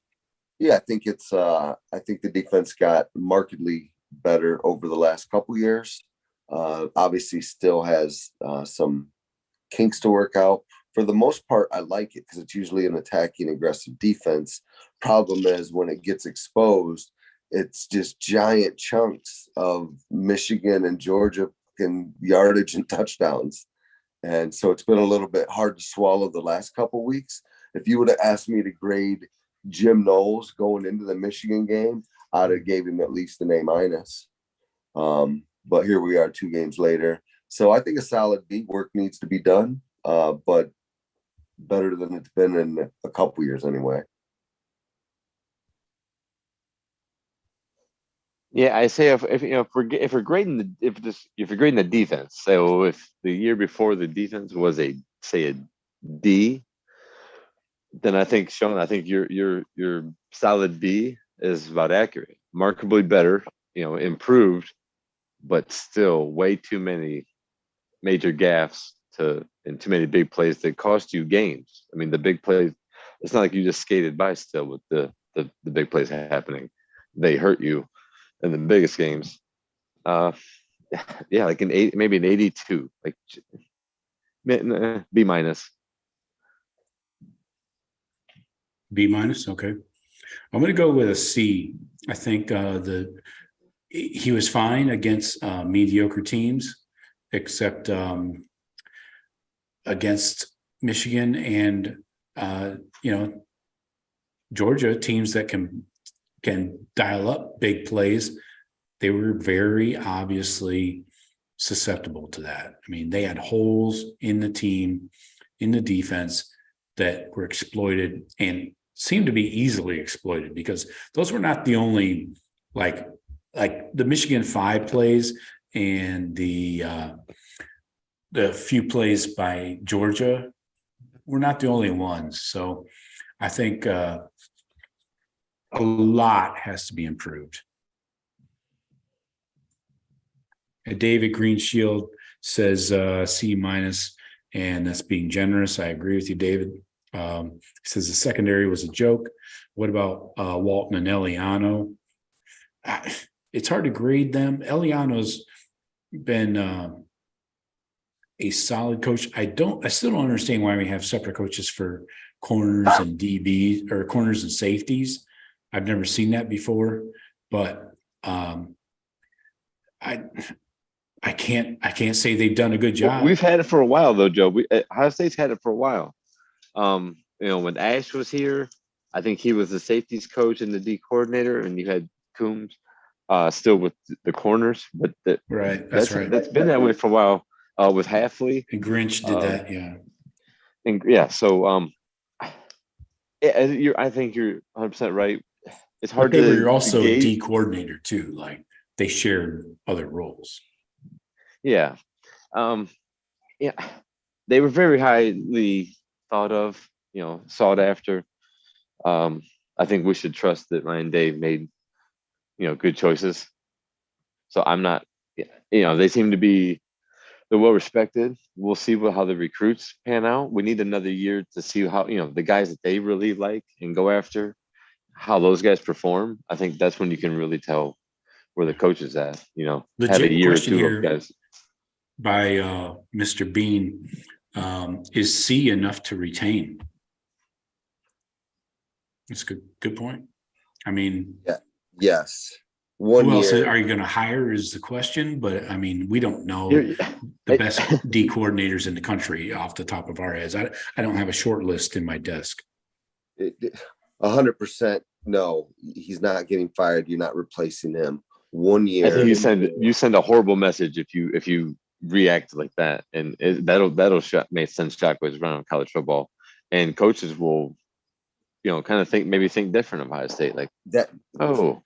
Yeah, I think I think the defense got markedly better over the last couple years. Obviously still has some kinks to work out. For the most part, I like it because it's usually an attacking, aggressive defense. Problem is when it gets exposed, it's just giant chunks of Michigan and Georgia in yardage and touchdowns. And so it's been a little bit hard to swallow the last couple weeks. If you would have asked me to grade Jim Knowles going into the Michigan game, I'd have gave him at least an A-. But here we are 2 games later. So I think a solid B. Work needs to be done, but better than it's been in a couple years anyway. Yeah, I say if we're grading if you're grading the defense, so if the year before the defense was a D, then I think Sean, your solid B is about accurate. Markedly better, improved, but still way too many major gaffes and too many big plays that cost you games. I mean, the big plays, it's not like you just skated by still with the big plays happening. They hurt you in the biggest games. Like maybe an 82, like B minus. B minus, okay. I'm going to go with a C. I think he was fine against mediocre teams, except against Michigan and Georgia, teams that can dial up big plays. They were very obviously susceptible to that. I mean, they had holes in the team, in the defense that were exploited and seemed to be easily exploited because those were not the only like the Michigan 5 plays and the few plays by Georgia were not the only ones. So I think a lot has to be improved. And David Greenshield says C minus, and that's being generous. I agree with you, David. He says the secondary was a joke. What about Walton and Eliano? It's hard to grade them. Eliano's been a solid coach. I still don't understand why we have separate coaches for corners and DBs or corners and safeties. I've never seen that before, but I can't say they've done a good job. We've had it for a while though, Joe. Ohio State's had it for a while. When Ash was here, I think he was the safeties coach and the D coordinator, and you had Coombs still with the corners. But right, that's right. That's been that way for a while. With Hafley and Grinch did that, yeah. And yeah, so I think you're 100% right. It's But hard they were to also a gauge. D coordinator too. Like they shared other roles. Yeah. Um, yeah, they were very highly thought of, sought after. I think we should trust that Ryan Day made, good choices. So I'm not, they seem to be, they're well respected. We'll see how the recruits pan out. We need another year to see how, the guys that they really like and go after, how those guys perform. I think that's when you can really tell where the coach is at, have a Legit year or question two of here guys. by Mr. Bean. Is C enough to retain? That's a good point. I mean, Yeah. Yes. 1 who else year. are you going to hire is the question. But I mean, we don't know You're- the best D coordinators in the country off the top of our heads. I don't have a short list in my desk. 100% no. He's not getting fired. You're not replacing him. 1 I year. think you send a horrible message if you react like that, and that'll may send shockwaves around college football, and coaches will, kind of think different of Ohio State. Like, that oh,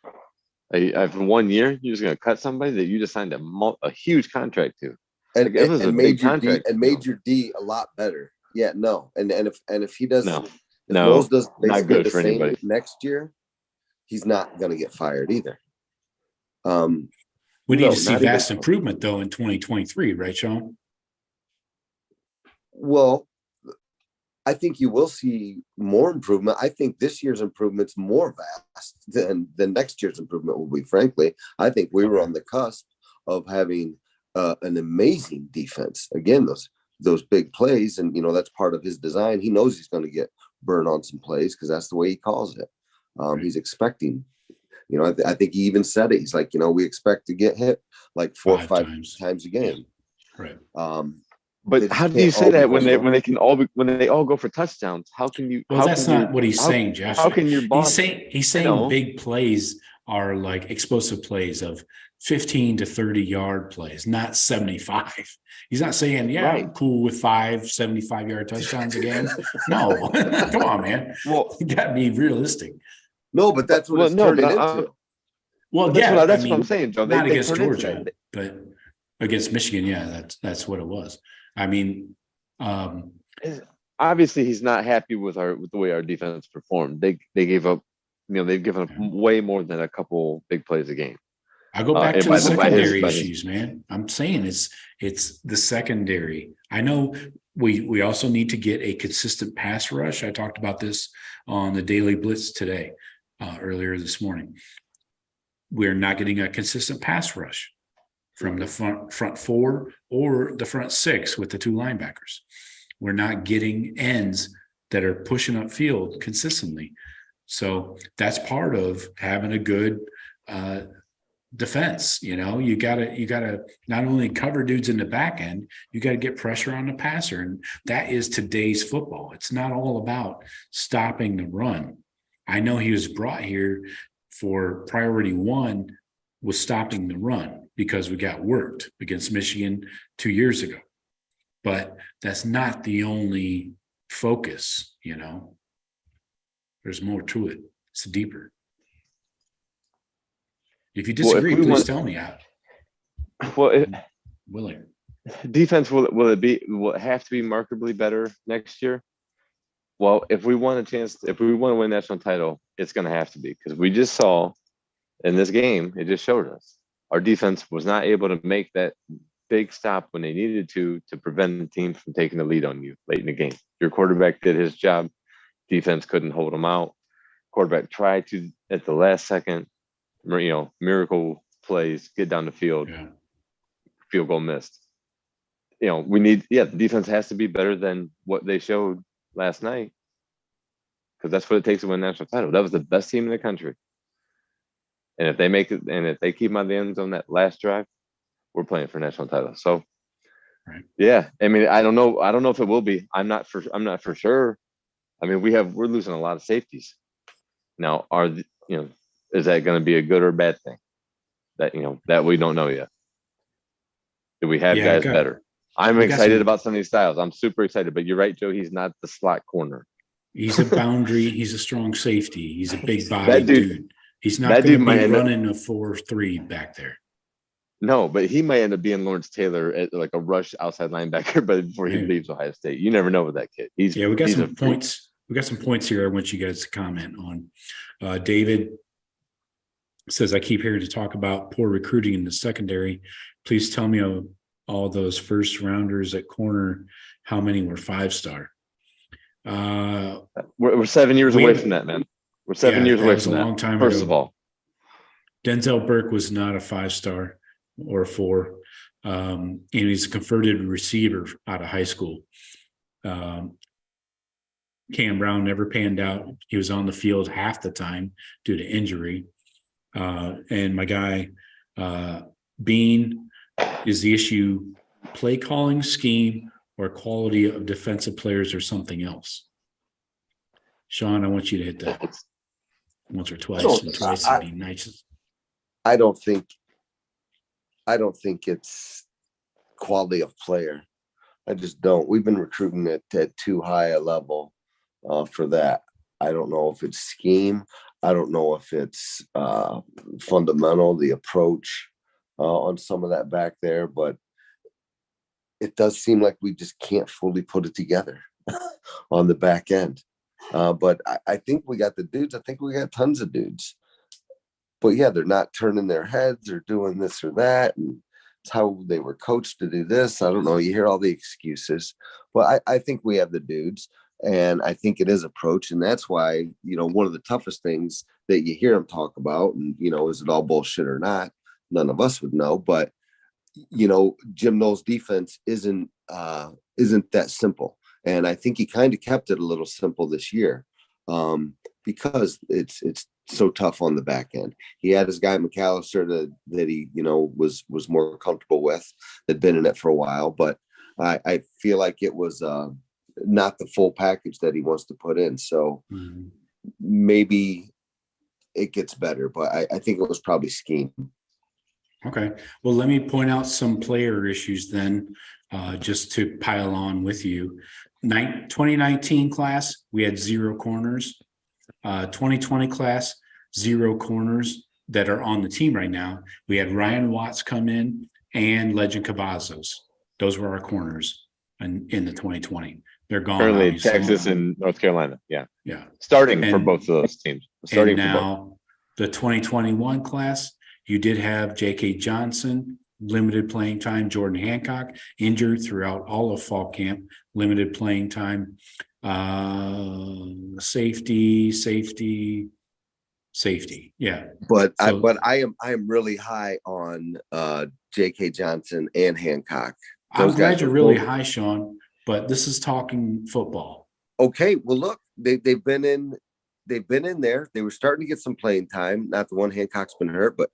after 1 year, you're just gonna cut somebody that you just signed a huge contract to. and, Like, it was a and big made your D contract. and made your D a lot better. Yeah, no. And if he does, No, if no, Knowles does not basically good the for same anybody. next year, he's not going to get fired either. We need No, to see not vast even- improvement though in 2023, right, Sean? Well, I think you will see more improvement. I think this year's improvement's more vast than next year's improvement will be. Frankly, I think we were on the cusp of having an amazing defense. Again, those big plays, and that's part of his design. He knows he's going to get burned on some plays because that's the way he calls it. He's expecting. I think he even said it. He's like, we expect to get hit like 4 or 5 times a game. Right. But how do you say that when they all go for touchdowns? How can you? Well, that's not what he's saying, Jeff. How can your boss? He's saying big plays are like explosive plays of 15 to 30 yard plays, not 75. He's not saying, I'm cool with 5 75-yard touchdowns a game. No, come on, man. Well, you got to be realistic. No, but that's what it's turning into. Well, that's what I'm saying, Joe. Not against Georgia, but against Michigan, that's what it was. I mean, obviously he's not happy with the way our defense performed. They gave up, they've given up way more than a couple big plays a game. I go back to the secondary issues, man. I'm saying it's the secondary. I know we also need to get a consistent pass rush. I talked about this on the Daily Blitz today, earlier this morning. We're not getting a consistent pass rush from the front 4 or the front 6 with the 2 linebackers. We're not getting ends that are pushing up field consistently. So that's part of having a good defense. You gotta not only cover dudes in the back end, you got to get pressure on the passer. And that is today's football. It's not all about stopping the run. I know he was brought here for priority 1 was stopping the run because we got worked against Michigan 2 years ago. But that's not the only focus, There's more to it. It's deeper. If you disagree, please tell me out. Well, willing. Defense, will it have to be markedly better next year? Well, if we want to win a national title, it's going to have to be, because we just saw in this game, it just showed us our defense was not able to make that big stop when they needed to prevent the team from taking the lead on you late in the game. Your quarterback did his job. Defense couldn't hold him out. Quarterback tried to, at the last second, miracle plays, get down the field. Yeah. Field goal missed. The defense has to be better than what they showed last night, because that's what it takes to win a national title. That was the best team in the country. And if they make it, and if they keep them on the end zone that last drive, we're playing for national title. So, right. Yeah, I mean, I don't know if it will be. I'm not for sure. I mean, we're losing a lot of safeties now. Is that going to be a good or bad thing? That we don't know yet. Do we have guys better? I'm we got excited some- about some of these styles. I'm super excited, but you're right, Joe. He's not the slot corner. He's a boundary. He's a strong safety. He's a big body That dude- dude. He's not that going dude to might be end up- running a 4-3 back there. No, but he might end up being Lawrence Taylor at like a rush outside linebacker, but before he Hey. leaves Ohio State. You never know with that kid. We got he's some a freak. points. We got some points here I want you guys to comment on. David says, I keep hearing to talk about poor recruiting in the secondary. Please tell me of all those first rounders at corner, how many were 5-star? We're 7 years We away have- from that, man. We're 7 years that away was from a that. long time First ago. of all, Denzel Burke was not a 5-star or a 4. And he's a converted receiver out of high school. Cam Brown never panned out. He was on the field half the time due to injury. And my guy, Bean, is the issue play calling, scheme, or quality of defensive players, or something else? Sean, I want you to hit that once or twice, and twice would be nice. I don't think it's quality of player. I just don't. We've been recruiting at too high a level for that. I don't know if it's scheme. I don't know if it's fundamental, the approach on some of that back there, but it does seem like we just can't fully put it together on the back end. But I think we got the dudes. I think we got tons of dudes. But yeah, they're not turning their heads or doing this or that. And it's how they were coached to do this. I don't know. You hear all the excuses. But I think we have the dudes. And I think it is approach. And that's why, one of the toughest things that you hear them talk about, and, is it all bullshit or not? None of us would know. But, Jim Knowles' defense isn't that simple. And I think he kind of kept it a little simple this year because it's so tough on the back end. He had his guy McAllister that he, was more comfortable with, had been in it for a while. But I feel like it was not the full package that he wants to put in. So maybe it gets better, but I think it was probably scheme. Okay. Well, let me point out some player issues then, just to pile on with you. 2019 class, we had 0 corners. 2020 class, 0 corners that are on the team right now. We had Ryan Watts come in and Legend Cavazos. Those were our corners in the 2020. They're gone. currently obviously. Texas and North Carolina. Yeah. Yeah. Starting for And- both of those teams. And Starting for both. now the 2021 class, you did have J.K. Johnson, limited playing time. Jordan Hancock, injured throughout all of fall camp, limited playing time. Safety. Yeah. But So- I am really high on J.K. Johnson and Hancock. I'm Those glad guys you're are really both- high, Sean, but this is talking football. Okay, well, look, they've been in there. They were starting to get some playing time. Not the one Hancock's been hurt, but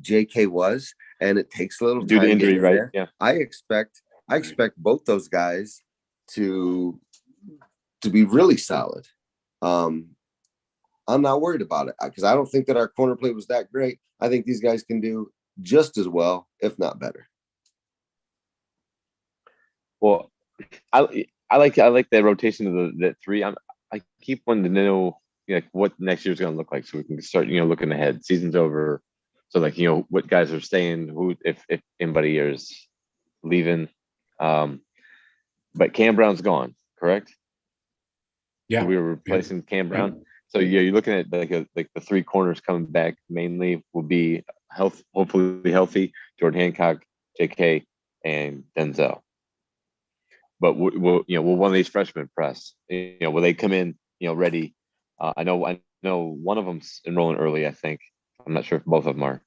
JK was, and it takes a little Due time to injury, getting right? there. Yeah. I expect both those guys to be really solid. I'm not worried about it because I don't think that our corner play was that great. I think these guys can do just as well, if not better. Well, I like the rotation of the 3. I keep wanting to know what next year's going to look like, so we can start looking ahead. Season's over, so what guys are staying, who if anybody is leaving. But Cam Brown's gone, correct? Yeah. So we were replacing Cam Brown. So yeah, you're looking at like the 3 corners coming back mainly will be hopefully healthy. Jordan Hancock, JK, and Denzel. But will one of these freshmen press? Will they come in ready? I know one of them's enrolling early. I think I'm not sure if both of them are.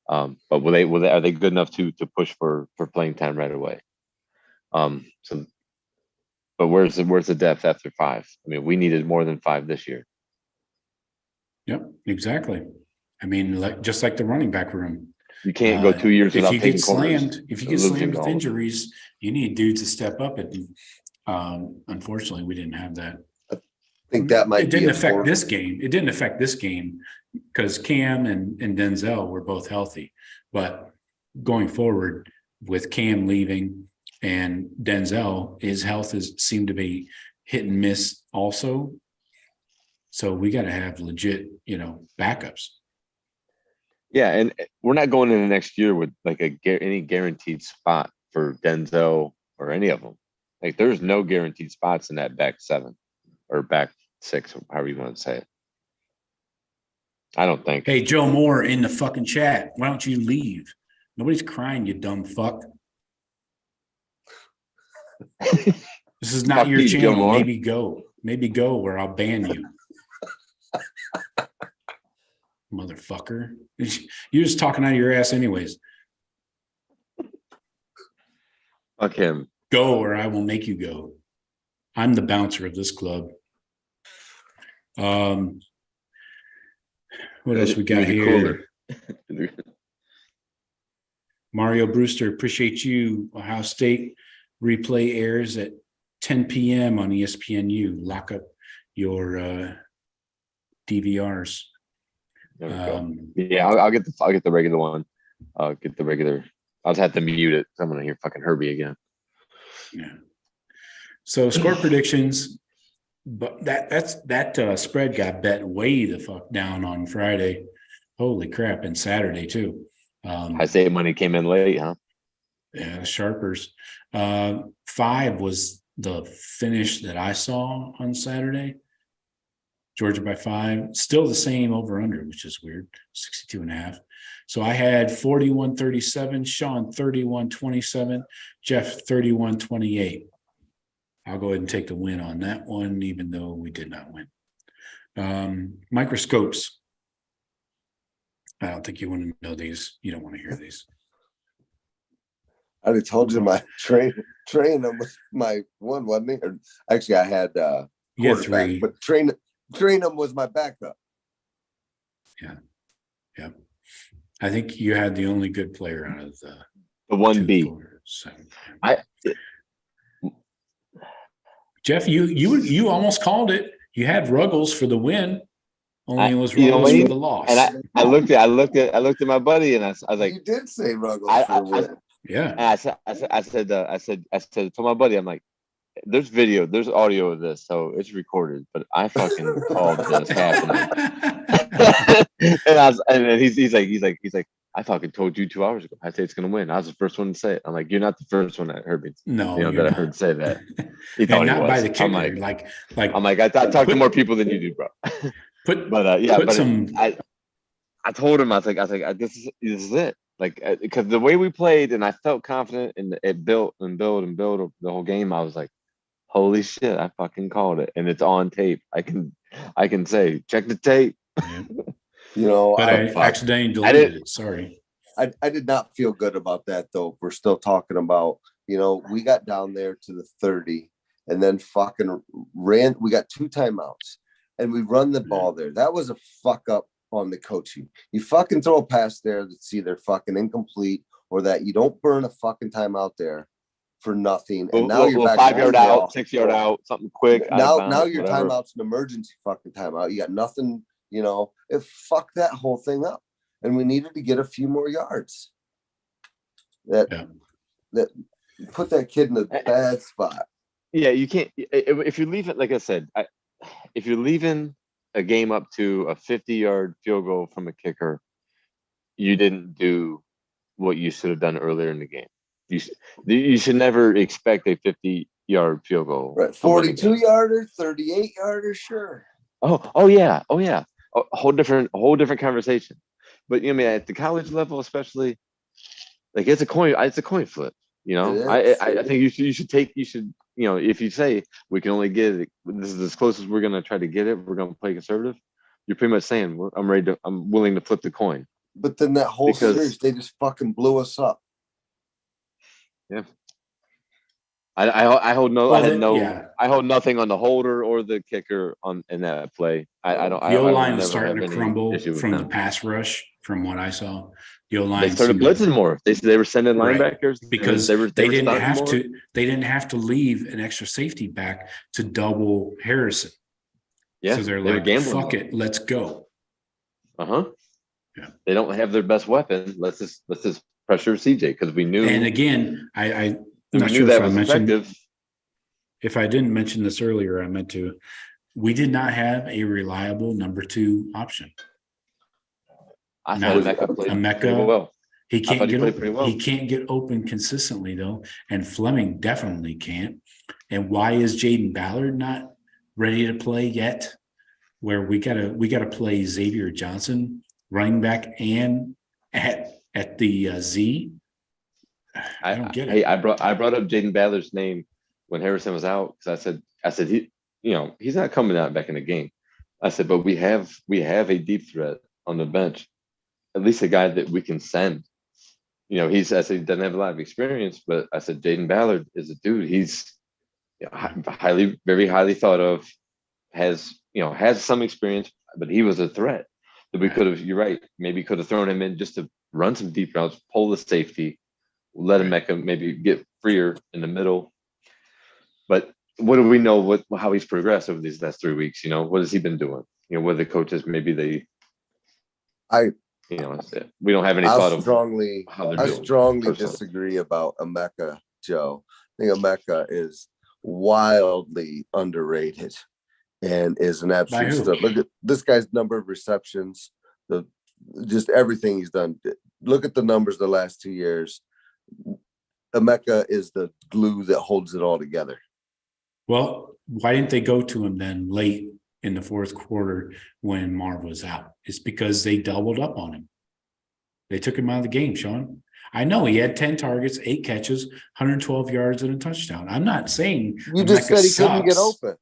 But are they good enough to push for playing time right away? But where's the depth after 5? I mean, we needed more than 5 this year. Yep, exactly. I mean, just like the running back room. You can't go 2 years without taking corners. If you get slammed with injuries, you need dudes to step up. And unfortunately, we didn't have that. I think that might. It didn't affect this game. It didn't affect this game because Cam and Denzel were both healthy. But going forward, with Cam leaving, And Denzel, his health seemed to be hit and miss also. So we got to have legit, backups. Yeah, and we're not going into next year with like any guaranteed spot for Denzel or any of them. Like, there's no guaranteed spots in that back seven or back six, or however you want to say it. I don't think. Hey, Joe Moore in the fucking chat. Why don't you leave? Nobody's crying, you dumb fuck. This is not your channel. Maybe go or I'll ban you. Motherfucker. You're just talking out of your ass anyways. Fuck him. Go or I will make you go. I'm the bouncer of this club. What else we got here? Mario Brewster, appreciate you. Ohio State replay airs at 10 p.m. on ESPNU. Lock up your DVRs. Yeah, I'll get the regular one. I'll get the regular. I'll just have to mute it. I'm gonna hear fucking Herbie again. Yeah. So score predictions, but that spread got bet way the fuck down on Friday. Holy crap! And Saturday too. I say money came in late, huh? Yeah, Sharpers. 5 was the finish that I saw on Saturday. Georgia by 5, still the same over under, which is weird, 62.5. So I had 41-37, Sean 31-27, Jeff 31-28. I'll go ahead and take the win on that one, even though we did not win. Microscopes. I don't think you want to know these. You don't want to hear these. I already told you my train was my one, wasn't it? Or actually, I had quarterback, 3, but Trainum was my backup. Yeah. I think you had the only good player out of the 1B. Jeff, you almost called it. You had Ruggles for the win. Only it was Ruggles for the loss. And I looked at my buddy, and I was like, "You did say Ruggles for the win." Yeah. And I said to my buddy, I'm like, there's audio of this, so it's recorded, but I fucking called this happening. and he's like, I fucking told you 2 hours ago. I say it's gonna win. I was the first one to say it. I'm like, you're not the first one that heard me. I heard say that. He thought he was. By the kicker, I'm like, I talk to more people than you do, bro. I told him, I was like, this is it. Like, because the way we played, and I felt confident, and it built and built and built the whole game. I was like, holy shit, I fucking called it, and it's on tape. I can say, check the tape. Yeah. But I accidentally deleted it. Sorry. I did not feel good about that, though. We're still talking about, we got down there to the 30 and then fucking ran. We got 2 timeouts and we run the ball there. That was a fuck up on the coaching. You fucking throw a pass there that's either fucking incomplete or that you don't burn a fucking timeout there for nothing. And now you're back 5-yard out, 6-yard out, something quick. Now your timeout's an emergency fucking timeout. You got nothing, it fucked that whole thing up. And we needed to get a few more yards. That put that kid in a bad spot. Yeah, you can't. If you leave it, like I said, if you're leaving a game up to a 50-yard field goal from a kicker, you didn't do what you should have done earlier in the game. You should never expect a 50-yard field goal. Right, 42-yarder, 38-yarder, sure. Oh yeah. A whole different conversation. But at the college level, especially, like it's a coin flip. I think you should if you say we can only get it, this is as close as we're gonna try to get it, we're gonna play conservative. You're pretty much saying I'm willing to flip the coin. But then that whole series, they just fucking blew us up. Yeah. I hold nothing on the holder or the kicker in that play. The O-line was starting to crumble from the pass rush. From what I saw, the O-line they started blitzing more. They were sending linebackers because they didn't have to leave an extra safety back to double Harrison. Yeah, so they're like, fuck it, let's go. Yeah, they don't have their best weapon. Let's just pressure CJ because we knew. And again, I we not knew sure that if I was mentioned, effective. if I didn't mention this earlier, I meant to. We did not have a reliable number 2 option. I Now, thought Emeka played Emeka, pretty well. He I thought can't he get played open. pretty well. He can't get open consistently though, and Fleming definitely can't. And why is Jaden Ballard not ready to play yet? Where we gotta play Xavier Johnson, running back, and at the Z. I don't get it. I brought up Jaden Ballard's name when Harrison was out because I said he, he's not coming out back in the game. I said, but we have a deep threat on the bench, at least a guy that we can send. I said he doesn't have a lot of experience, but I said Jaden Ballard is a dude. He's very highly thought of, has some experience, but he was a threat that we could have. You're right. Maybe could have thrown him in just to run some deep routes, pull the safety, let him maybe get freer in the middle. But what do we know? How he's progressed over these last 3 weeks? What has he been doing? What the coaches maybe we don't have any thought of how they're doing. I strongly disagree about Emeka, Joe. I think Emeka is wildly underrated and is an absolute stud. Look at this guy's number of receptions, just everything he's done. Look at the numbers the last 2 years. Emeka is the glue that holds it all together. Well, why didn't they go to him then late in the fourth quarter when Marv was out? It's because they doubled up on him. They took him out of the game, Sean. I know he had 10 targets, 8 catches, 112 yards, and a touchdown. I'm not saying you just said he couldn't get open.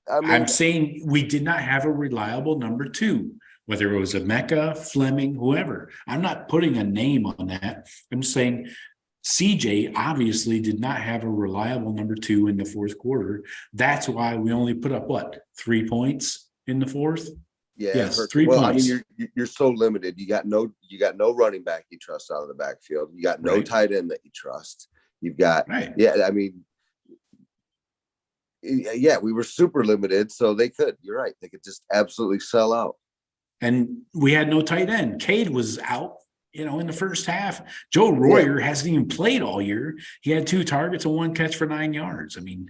I'm saying we did not have a reliable number 2, whether it was Emeka, Fleming, whoever. I'm not putting a name on that. I'm saying CJ obviously did not have a reliable number 2 in the fourth quarter. That's why we only put up 3 points in the fourth. Yeah, yes, 3 points. I mean, you're so limited. You got no running back you trust out of the backfield. You got no tight end that you trust. You've got I mean, we were super limited, so they could. You're right. They could just absolutely sell out. And we had no tight end. Cade was out. In the first half. Joe Royer hasn't even played all year. He had 2 targets and 1 catch for 9 yards. I mean,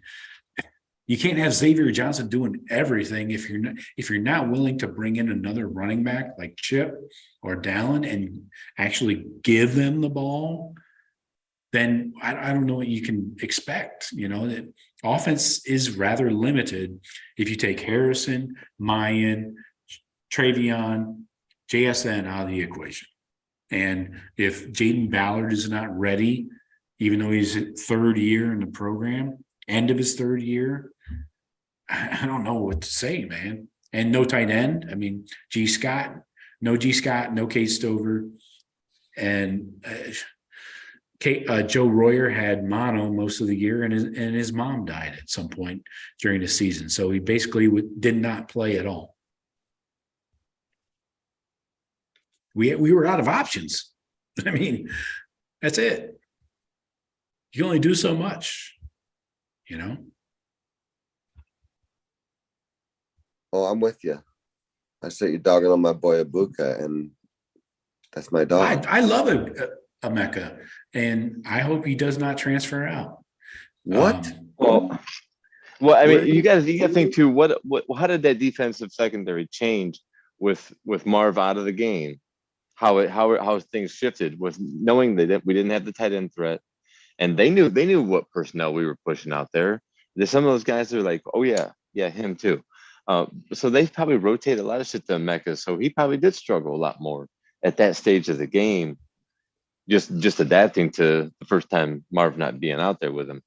you can't have Xavier Johnson doing everything if you're not willing to bring in another running back like Chip or Dallin and actually give them the ball. Then I don't know what you can expect. That offense is rather limited if you take Harrison, Mayan, Travion, JSN out of the equation. And if Jaden Ballard is not ready, even though he's at 3rd year in the program, end of his 3rd year, I don't know what to say, man. And no tight end. I mean, no Cade Stover. And Joe Royer had mono most of the year, and his mom died at some point during the season. So he basically did not play at all. We were out of options. I mean, that's it. You can only do so much, Oh, I'm with you. I said you're dogging on my boy Abuka, and that's my dog. I love Emeka, and I hope he does not transfer out. What? Well, I mean, you got to think too. What? How did that defensive secondary change with Marv out of the game? How things shifted with knowing that we didn't have the tight end threat, and they knew what personnel we were pushing out there. There's some of those guys that are like, oh yeah, him too. So they probably rotate a lot of shit to Emeka, so he probably did struggle a lot more at that stage of the game, just adapting to the first time Marv not being out there with him.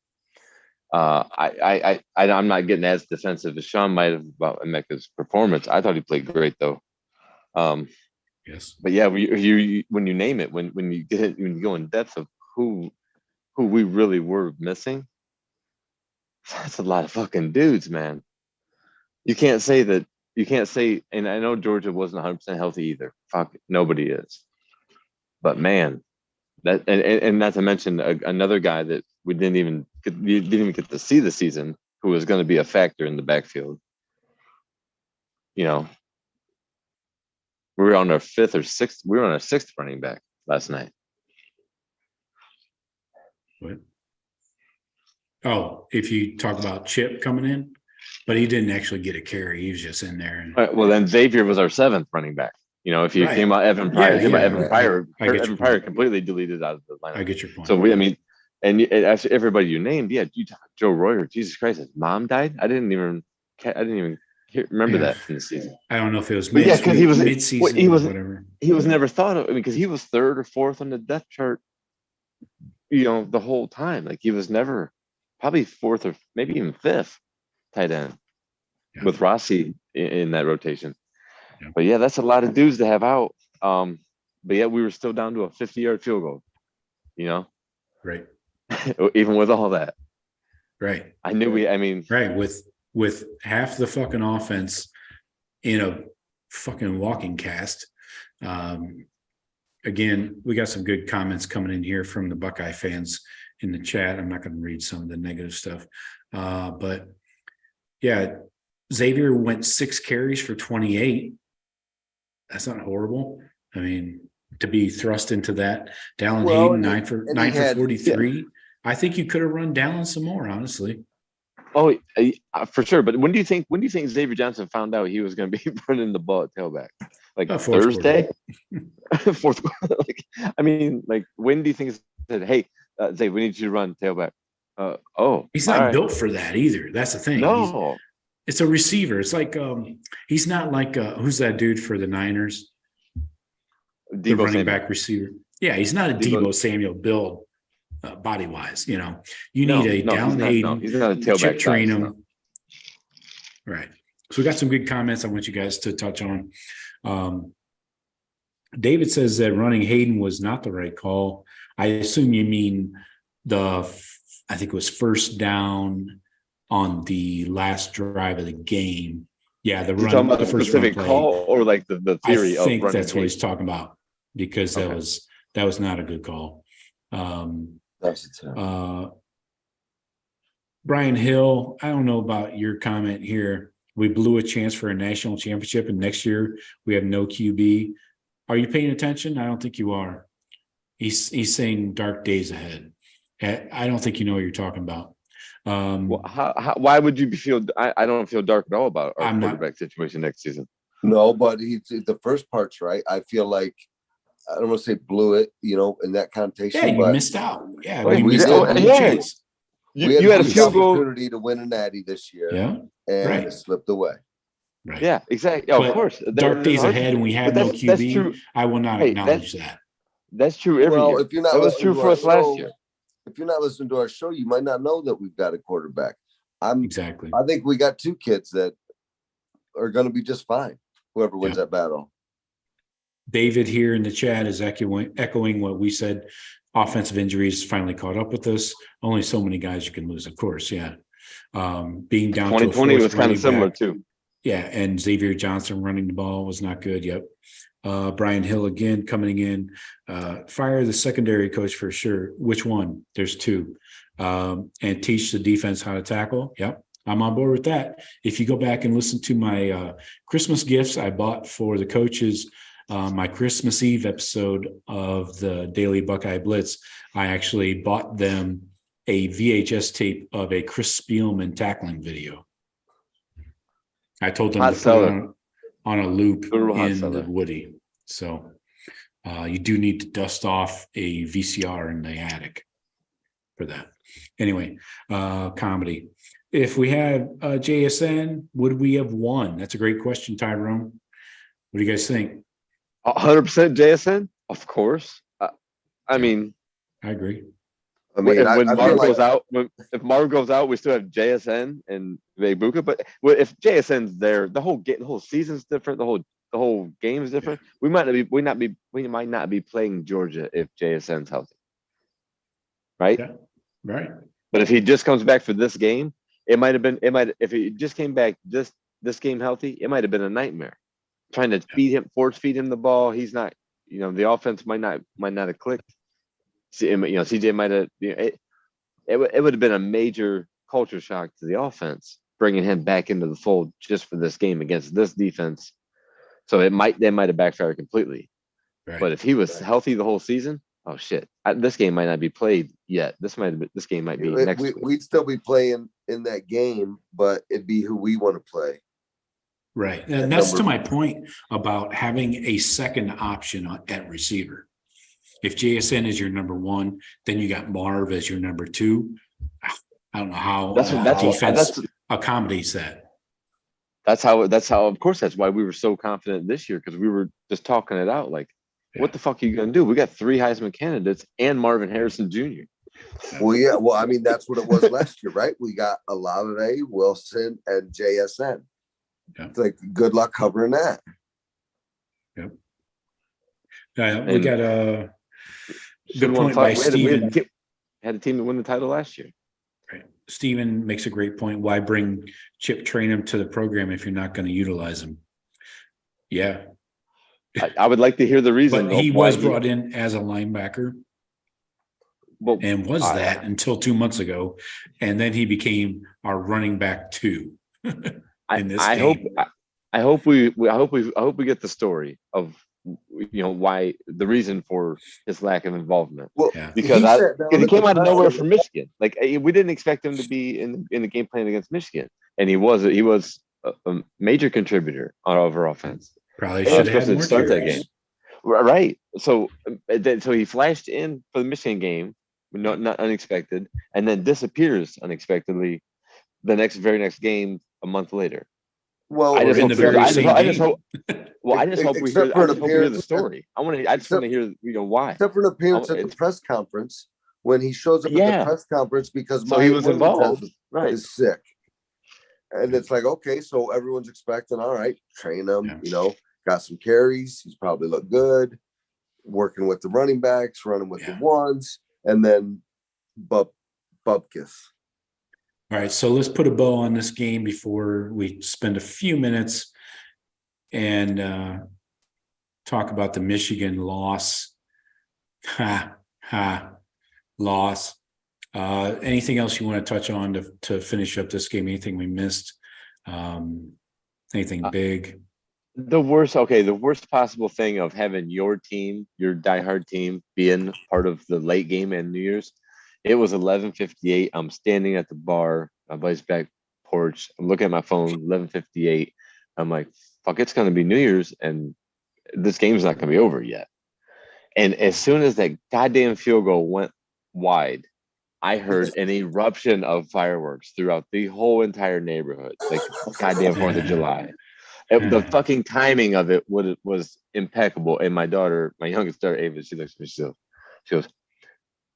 I'm not getting as defensive as Sean might have about Emeka's performance. I thought he played great though. Yes. But yeah, when you name it, when you go in depth of who we really were missing, that's a lot of fucking dudes, man. You can't say, and I know Georgia wasn't 100% healthy either. Fuck, nobody is. But man, that and not to mention another guy that we didn't even get to see the season, who was going to be a factor in the backfield. We were on our 5th or 6th. We were on our 6th running back last night. What? Oh, if you talk about Chip coming in, but he didn't actually get a carry. He was just in there. And, Well, then Xavier was our 7th running back. You know, if you Right. think about Evan Pryor, Yeah, think about yeah. Evan Pryor. I get your Evan Pryor point. completely deleted out of the lineup. I get your point. So I mean, and actually everybody you named, yeah, Joe Royer, Jesus Christ, his mom died. I didn't even remember that in the season. I don't know if it was But yeah, because he was mid-season he or was whatever. he was never thought of. I mean, because he was 3rd or 4th on the depth chart. You know, the whole time, like he was never probably 4th or maybe even 5th tight end with Rossi in that rotation. Yeah. But yeah, that's a lot of dudes to have out. But yeah, we were still down to a 50-yard field goal. You know, right? Even with all that, right? I knew right with half the fucking offense in a fucking walking cast. Again, we got some good comments coming in here from the Buckeye fans in the chat. I'm not going to read some of the negative stuff, but yeah, Xavier went 6 carries for 28. That's not horrible. I mean, to be thrust into that. Dallin Hayden 9 for 43. Yeah. I think you could have run Dallin some more, honestly. Oh, for sure. But when do you think Xavier Johnson found out he was going to be running the ball at tailback? Like Thursday, fourth quarter. Like, I mean, like when do you think he said, "Hey, Xavier, we need you to run tailback"? He's not built for that either. That's the thing. No, it's a receiver. It's like he's not like who's that dude for the Niners? The running back receiver. Yeah, he's not a Deebo Samuel build body wise. You know, you need a Dallin Hayden. He's not a tailback. Chip train him. No. Right. So we got some good comments I want you guys to touch on. David says that running Hayden was not the right call. I assume you mean I think it was first down on the last drive of the game. Yeah, the run. Talking about the specific call or like the theory I think of that's what he's talking about because that was not a good call. Brian Hill, I don't know about your comment here. We blew a chance for a national championship, and next year we have no QB. Are you paying attention? I don't think you are. He's saying dark days ahead. I don't think you know what you're talking about. Well, why would you feel? I don't feel dark at all about our quarterback situation next season. No, but the first part's right. I feel like I don't want to say blew it, you know, in that connotation. Yeah, you but missed out. Yeah, we missed out on the chance. You had a field opportunity to win a natty this year. Yeah, and it slipped away. Right. Yeah, exactly. Oh, of course. Dark days ahead, and we have no QB. I will not acknowledge that. That's true every year. If you're not that was true for us last year. If you're not listening to our show, you might not know that we've got a quarterback. Exactly. I think we got 2 kids that are going to be just fine. Whoever wins that battle. David here in the chat is echoing what we said. Offensive injuries finally caught up with us. Only so many guys you can lose, of course. Yeah. Being down 2020 was kind of similar too. Yeah, and Xavier Johnson running the ball was not good. Yep. Brian Hill again coming in. Fire the secondary coach for sure. Which one? There's 2. And teach the defense how to tackle. Yep. I'm on board with that. If you go back and listen to my Christmas gifts I bought for the coaches, my Christmas Eve episode of the Daily Buckeye Blitz, I actually bought them a VHS tape of a Chris Spielman tackling video. I told them to put it on a loop in the Woody. So you do need to dust off a VCR in the attic for that. Anyway, comedy. If we had JSN, would we have won? That's a great question, Tyrone. What do you guys think? 100% JSN? Of course. I mean, I agree. I mean, when Marv goes out, if Marv goes out, we still have JSN and Vebuka. But if JSN's there, the whole season's different. The whole game is different. We might not be playing Georgia if JSN's healthy, right? Yeah. Right. But if he just comes back for this game, if he just came back this game healthy, it might have been a nightmare. Trying to force feed him the ball. He's not, the offense might not have clicked. CJ might have, it would have been a major culture shock to the offense, bringing him back into the fold just for this game against this defense. So they might have backfired completely. Right. But if he was healthy the whole season, oh shit, this game might not be played yet. This game might be next week. We'd still be playing in that game, but it'd be who we want to play. Right. And that's to my point about having a second option at receiver. If JSN is your number one, then you got Marv as your number two. I don't know how defense accommodates that. That's how, of course, that's why we were so confident this year, because we were just talking it out. Like, what the fuck are you going to do? We got 3 Heisman candidates and Marvin Harrison Jr. Well, yeah. Well, I mean, that's what it was last year, right? We got Olave, Wilson, and JSN. Yeah. It's like, good luck covering that. Yep. We got a good point by Steven. Had a team that won the title last year. Right. Steven makes a great point. Why bring Chip Trainum to the program if you're not going to utilize him? Yeah. I would like to hear the reason. But he was brought in as a linebacker. Well, and was that until 2 months ago. And then he became our running back 2. I hope we get the story of why the reason for his lack of involvement. Well, because he came out of nowhere from Michigan. Like, we didn't expect him to be in the game plan against Michigan, and he was a major contributor on our offense. Probably should have start that game, right? So he flashed in for the Michigan game, not unexpected, and then disappears unexpectedly the very next game a month later. Well, I just hope we hear the story. I just want to hear why. Except for an appearance at the press conference, when he shows up at the press conference because he was involved, right? Is sick, and it's like, okay, so everyone's expecting, all right, train him, got some carries, he's probably looked good, working with the running backs, running with the ones, and then Bubkus. All right, so let's put a bow on this game before we spend a few minutes and talk about the Michigan loss. Loss. Anything else you want to touch on to finish up this game? Anything we missed? Anything big? The worst possible thing of having your team, your diehard team, being part of the late game and New Year's. It was 11:58. I'm standing at the bar, my buddy's back porch. I'm looking at my phone, 11:58. I'm like, fuck, it's going to be New Year's, and this game's not going to be over yet. And as soon as that goddamn field goal went wide, I heard an eruption of fireworks throughout the whole entire neighborhood, like goddamn 4th of July. The fucking timing of it was impeccable. And my youngest daughter, Ava, she looks at me, she goes,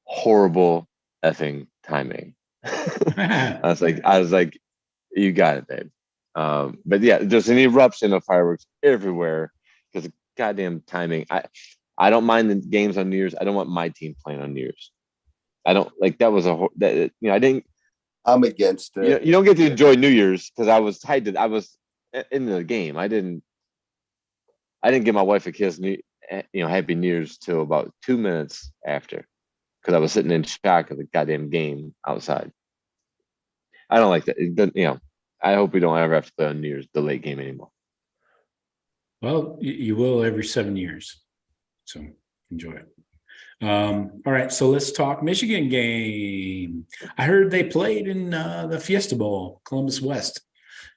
horrible effing timing. I was like, you got it, babe. But yeah, there's an eruption of fireworks everywhere because of goddamn timing. I don't mind the games on New Year's. I don't want my team playing on New Year's. I don't like that was I didn't. I'm against it. You don't get to enjoy New Year's because I was in the game. I didn't give my wife a kiss, Happy New Year's till about 2 minutes after. Because I was sitting in shock of the goddamn game outside. I don't like that. I hope we don't ever have to play on New Year's, the late game anymore. Well, you will every 7 years. So enjoy it. All right, so let's talk Michigan game. I heard they played in the Fiesta Bowl, Columbus West.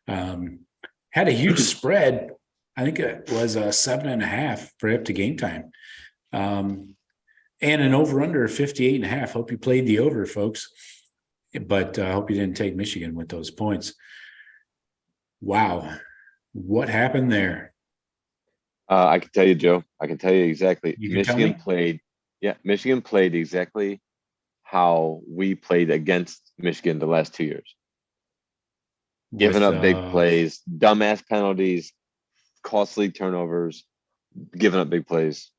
Had a huge spread. I think it was 7.5 for up to game time. And an over-under of 58.5. Hope you played the over, folks. But I hope you didn't take Michigan with those points. Wow. What happened there? I can tell you, Joe. I can tell you exactly. Michigan played exactly how we played against Michigan the last 2 years. Giving up big plays, dumbass penalties, costly turnovers, giving up big plays.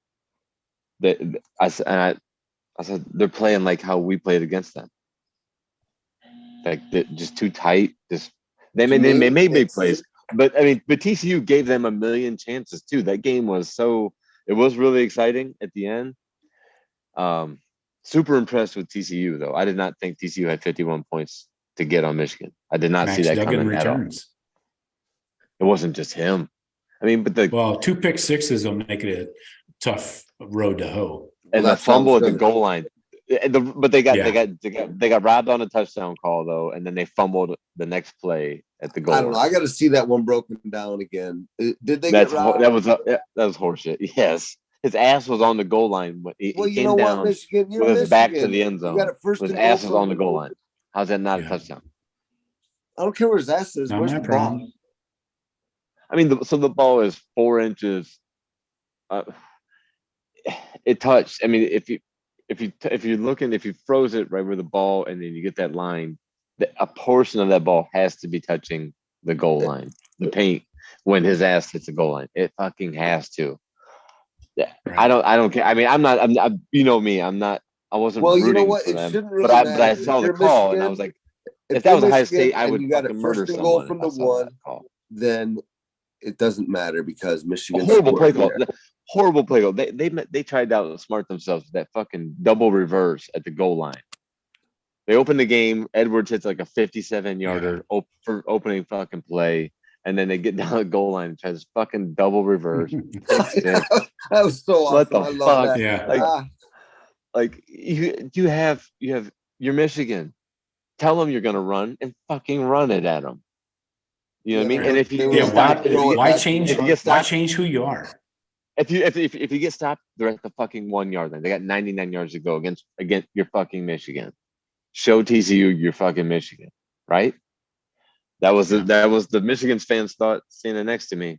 I said they're playing like how we played against them. Like just too tight. They made big plays, but TCU gave them a million chances too. That game was really exciting at the end. Super impressed with TCU though. I did not think TCU had 51 points to get on Michigan. I did not see that coming at all. It wasn't just him. But 2 pick sixes will make it a tough road to hoe. And the fumble at the goal line. But they got robbed on a touchdown call though, and then they fumbled the next play at the goal. I don't know. I got to see that one broken down again. Did they get robbed? That was horseshit. Yes, his ass was on the goal line. He came down Michigan, with his back to the end zone. You got it first his and ass goal was on the goal line. How's that not a touchdown? I don't care where his ass is. Not Where's my the problem. ball? I mean, the ball is 4 inches. It touched. I mean, if you froze it right where the ball, and then you get that line, a portion of that ball has to be touching the goal line, the paint, when his ass hits the goal line. It fucking has to. Yeah, right. I don't care. I mean, I'm you know me. I wasn't. Well, rooting you know what? for It them, shouldn't really but matter. I saw the call and I was like, if that was Ohio State, I would fucking murder someone from the one. Then it doesn't matter because Michigan. Horrible play call. Horrible play call. They tried to outsmart themselves with that fucking double reverse at the goal line. They opened the game. Edwards hits like a 57-yarder for opening fucking play, and then they get down the goal line and try this fucking double reverse. That was so awesome. What the I fuck? love that. Yeah. Like you have you're Michigan. Tell them you're gonna run and fucking run it at them. You know what I mean? And if you why change who you are? If you get stopped, they're at the fucking 1 yard line. They got 99 yards to go against your fucking Michigan. Show TCU you're fucking Michigan, right? That was the Michigan's fans thought standing next to me.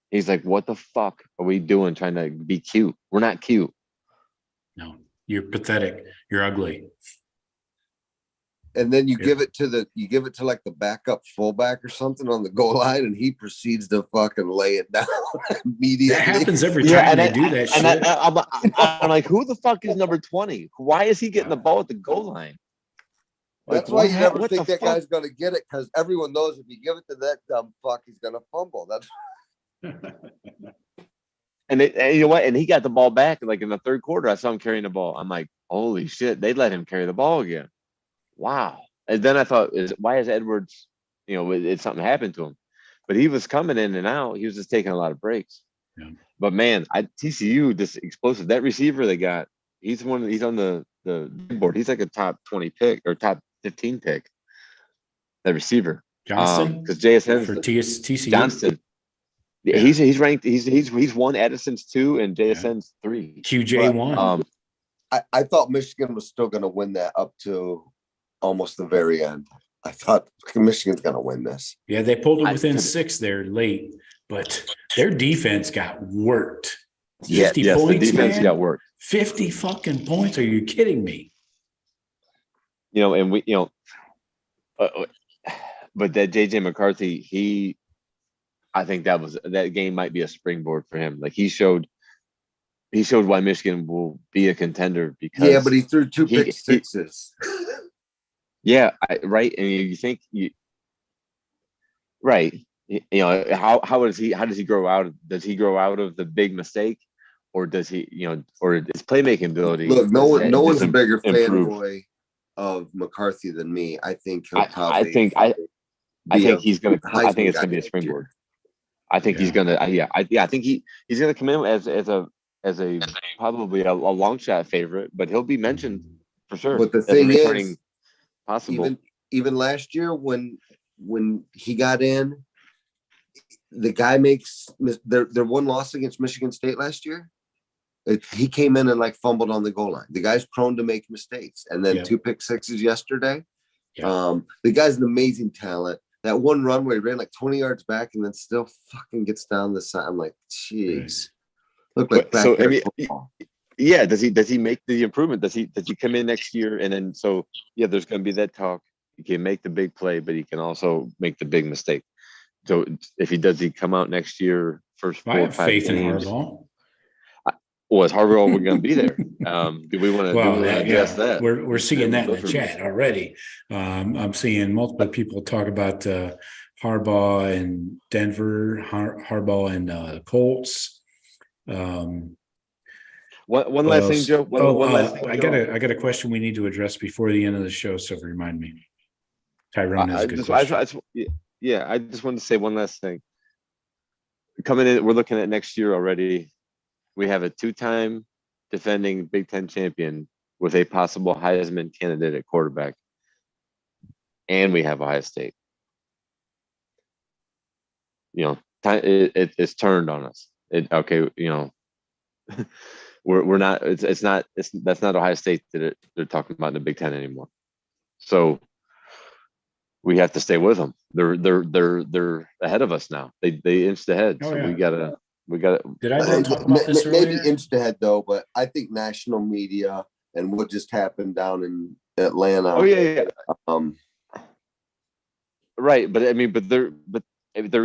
He's like, "What the fuck are we doing? Trying to be cute? We're not cute." No, you're pathetic. You're ugly. And then you give it to like the backup fullback or something on the goal line, and he proceeds to fucking lay it down immediately. That happens every time they do that shit. And I'm like, who the fuck is number 20? Why is he getting the ball at the goal line? That's why you never think that guy's going to get it, because everyone knows if you give it to that dumb fuck, he's going to fumble. That's and you know what? And he got the ball back like in the third quarter. I saw him carrying the ball. I'm like, holy shit! They let him carry the ball again. Wow. And then I thought, why is Edwards? Something happened to him, but he was coming in and out. He was just taking a lot of breaks. Yeah. But man, TCU this explosive. That receiver they got, he's on the board. He's like a top 20 pick or top 15 pick. That receiver, Johnston, because JSN for TCU. Johnston. Yeah. He's ranked. He's won. Addison's 2 and JSN's 3. QJ 1. I thought Michigan was still going to win that up to almost the very end. I thought Michigan's going to win this. Yeah, they pulled it within 6 there late, but their defense got worked. 50 points, the defense got worked. 50 fucking points. Are you kidding me? And we, but that JJ McCarthy, I think that game might be a springboard for him. Like he showed why Michigan will be a contender because but he threw 2 pick sixes. Right. And you think right. How does he grow out? Does he grow out of the big mistake, or does he, or his playmaking ability? Look, no one's a bigger fanboy of McCarthy than me. I think he'll probably. I think it's going to be a springboard. I think he's going to. I think he's going to come in as a probably a long shot favorite, but he'll be mentioned for sure. But the thing is, possible. Even last year when he got in, the guy makes their one loss against Michigan State last year. He came in and like fumbled on the goal line. The guy's prone to make mistakes, and then 2 pick sixes yesterday. Yeah. The guy's an amazing talent. That one run where he ran like 20 yards back and then still fucking gets down the side. I'm like, jeez. Look like back there. Yeah, does he make the improvement? Does he come in next year and then there's going to be that talk. He can make the big play, but he can also make the big mistake. So if he come out next year, first 4 or 5 games. I have faith in Harbaugh. Is Harbaugh going to be there? Do we want to guess that? We're seeing that in the chat already. I'm seeing multiple people talk about Harbaugh and Denver, Harbaugh and Colts. One last thing, Joe. One last thing, I got a question we need to address before the end of the show. So remind me. Tyrone has a good question. I just wanted to say one last thing. Coming in, we're looking at next year already. We have a 2-time defending Big Ten champion with a possible Heisman candidate at quarterback, and we have Ohio State. You know, it's turned on us. We're not. That's not Ohio State that they're talking about in the Big Ten anymore. So we have to stay with them. They're ahead of us now. They inched ahead. Oh, so yeah. we gotta. Did I talk about this maybe earlier? inched ahead though, but I think national media and what just happened down in Atlanta. Oh yeah. Right, but I mean, but they're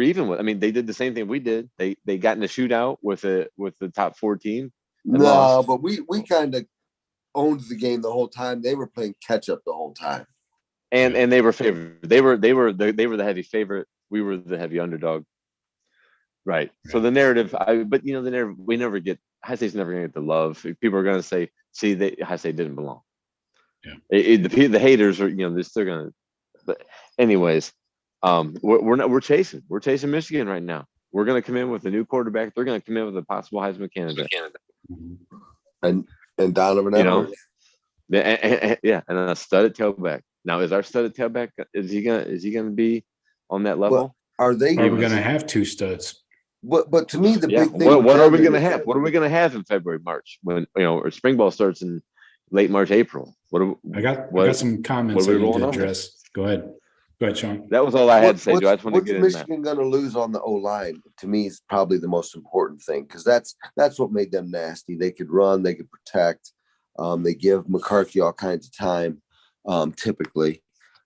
even with. I mean, they did the same thing we did. They got in a shootout with the top 4 team. No, but we kind of owned the game the whole time. They were playing catch up the whole time. And they were favored. They were the heavy favorite. We were the heavy underdog. Right. So the narrative, the narrative, we never get. Ohio State's never going to get the love. People are going to say, "See, Ohio State didn't belong." Yeah. The haters are, they're still going to. But anyways, we're chasing Michigan right now. We're going to come in with a new quarterback. They're going to come in with a possible Heisman candidate. And Donovan Edwards. And a studded tailback. Now, is our studded tailback? Is he gonna be on that level? Are we going to have 2 studs? But to me, the big thing. What are we going to have? What are we going to have in February, March, when or spring ball starts in late March, April? I got some comments I need to address. Go ahead, Sean. That was all I had to say. I just want to get in that. What's Michigan going to lose on the O-line? To me, is probably the most important thing, because that's what made them nasty. They could run, they could protect. They give McCarthy all kinds of time, typically.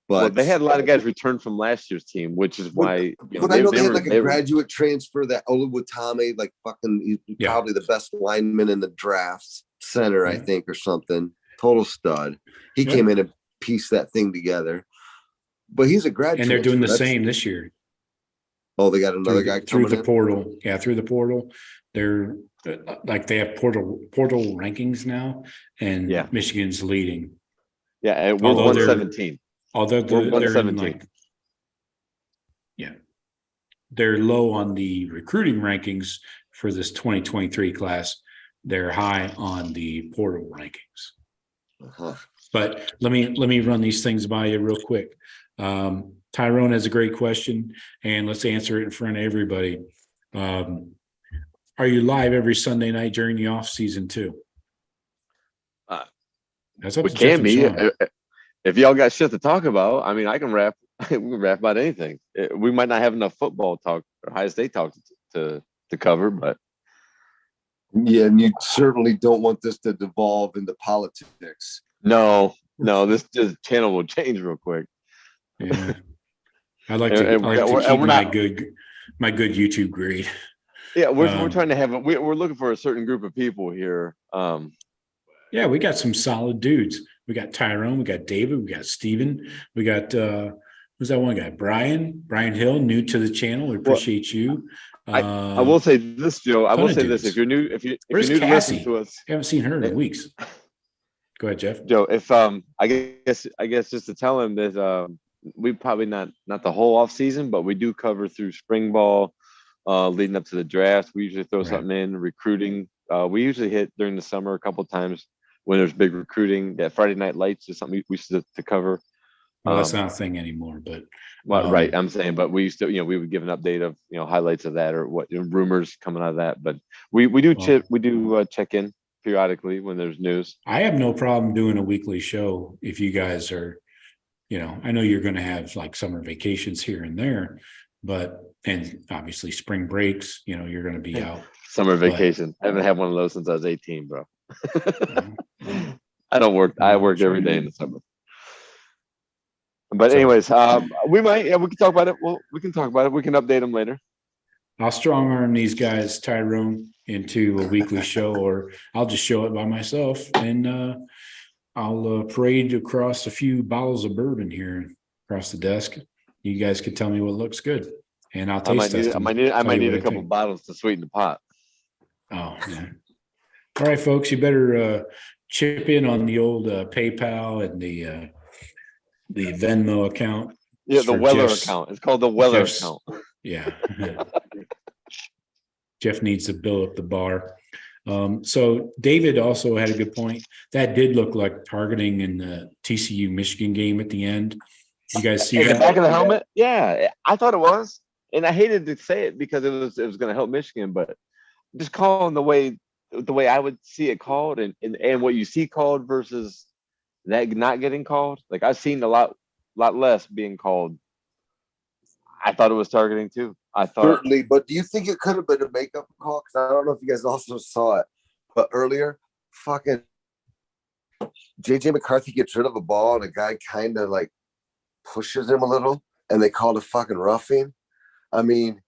But they had a lot of guys return from last year's team, which is why. But I know they had like a graduate transfer, that Oluwatame, like fucking probably the best lineman in the draft, center, I think, or something. Total stud. He came in and pieced that thing together. But he's a graduate, and they're doing the same this year. Oh, they got another guy through the portal. Yeah, through the portal. They're like they have portal rankings now, and Michigan's leading. Yeah, and we're 117. Although we're 117. They're low on the recruiting rankings for this 2023 class. They're high on the portal rankings. But let me run these things by you real quick. Tyrone has a great question, and let's answer it in front of everybody. Are you live every Sunday night during the off season too? That's what we can be. If y'all got shit to talk about, I mean, I can rap. We can rap about anything. We might not have enough football talk or Ohio State talk to cover, but yeah, and you certainly don't want this to devolve into politics. No, this channel will change real quick. Yeah, I like to keep my good YouTube grade. Yeah, we're trying to have we're looking for a certain group of people here. Yeah, we got some solid dudes. We got Tyrone, we got David, we got Steven, we got who's that one guy? Brian Hill, new to the channel. We appreciate you. I will say this, Joe. I will say this: if you're new, if you're new to listen to us, I haven't seen her in weeks. Go ahead, Jeff. Joe, if I guess just to tell him that we probably not the whole off season, but we do cover through spring ball, leading up to the draft. We usually throw something in recruiting. We usually hit during the summer a couple of times when there's big recruiting. That Friday Night Lights is something we used to cover. Well, that's not a thing anymore, but right. I'm saying, but we used to, we would give an update of, highlights of that or what rumors coming out of that. But we do check in periodically when there's news. I have no problem doing a weekly show if you guys are, I know you're going to have like summer vacations here and there, and obviously spring breaks, you're going to be out. Summer vacation. I haven't had one of those since I was 18, bro. I don't work. I work every day in the summer. But anyways, we can talk about it. Well, we can talk about it. We can update them later. I'll strong arm these guys, Tyrone, into a weekly show, or I'll just show it by myself, and I'll parade across a few bottles of bourbon here across the desk. You guys could tell me what looks good, and I'll taste test them. I might need a couple bottles to sweeten the pot. Oh, yeah. All right, folks, you better chip in on the old PayPal and the Venmo account. Yeah, the Weller account. It's called the Weller account. Yeah. Jeff needs to build up the bar. So David also had a good point. That did look like targeting in the TCU Michigan game at the end. You guys see In the that? back of the helmet? Yeah, I thought it was. And I hated to say it because it was going to help Michigan, but just calling the way I would see it called and what you see called versus that not getting called. Like I've seen a lot less being called. I thought it was targeting too. I thought Certainly, but do you think it could have been a makeup call? Because I don't know if you guys also saw it, but earlier, fucking JJ McCarthy gets rid of a ball and a guy kind of like pushes him a little, and they called a fucking roughing. I mean,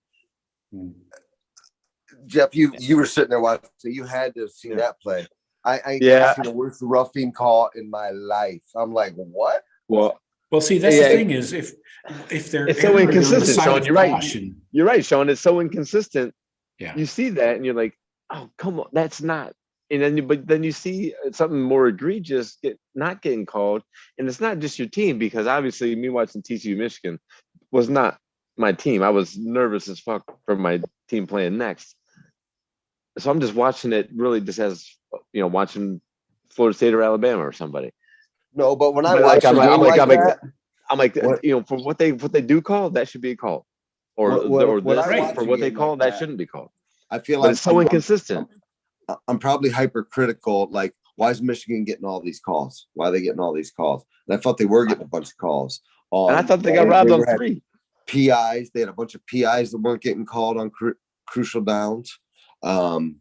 Jeff, you were sitting there watching, so you had to have seen that play. I ain't never seen a worse roughing call in my life. I'm like, what? Well, see, that's the thing is if they're it's so inconsistent, Sean. You're right. Caution. You're right, Sean. It's so inconsistent. Yeah. You see that and you're like, oh, come on, that's not. And then you see something more egregious not getting called, and it's not just your team, because obviously me watching TCU Michigan was not my team. I was nervous as fuck for my team playing next. So I'm just watching it really just as, watching Florida State or Alabama or somebody. No, but when I watch I'm like, what, for what they do call, that should be called, or for what they call, that shouldn't be called. I feel like it's so inconsistent. I'm probably hypercritical. Like, why is Michigan getting all these calls? Why are they getting all these calls? And I thought they were getting a bunch of calls. And I thought they got robbed on 3 PIs. They had a bunch of PIs that weren't getting called on crucial downs. And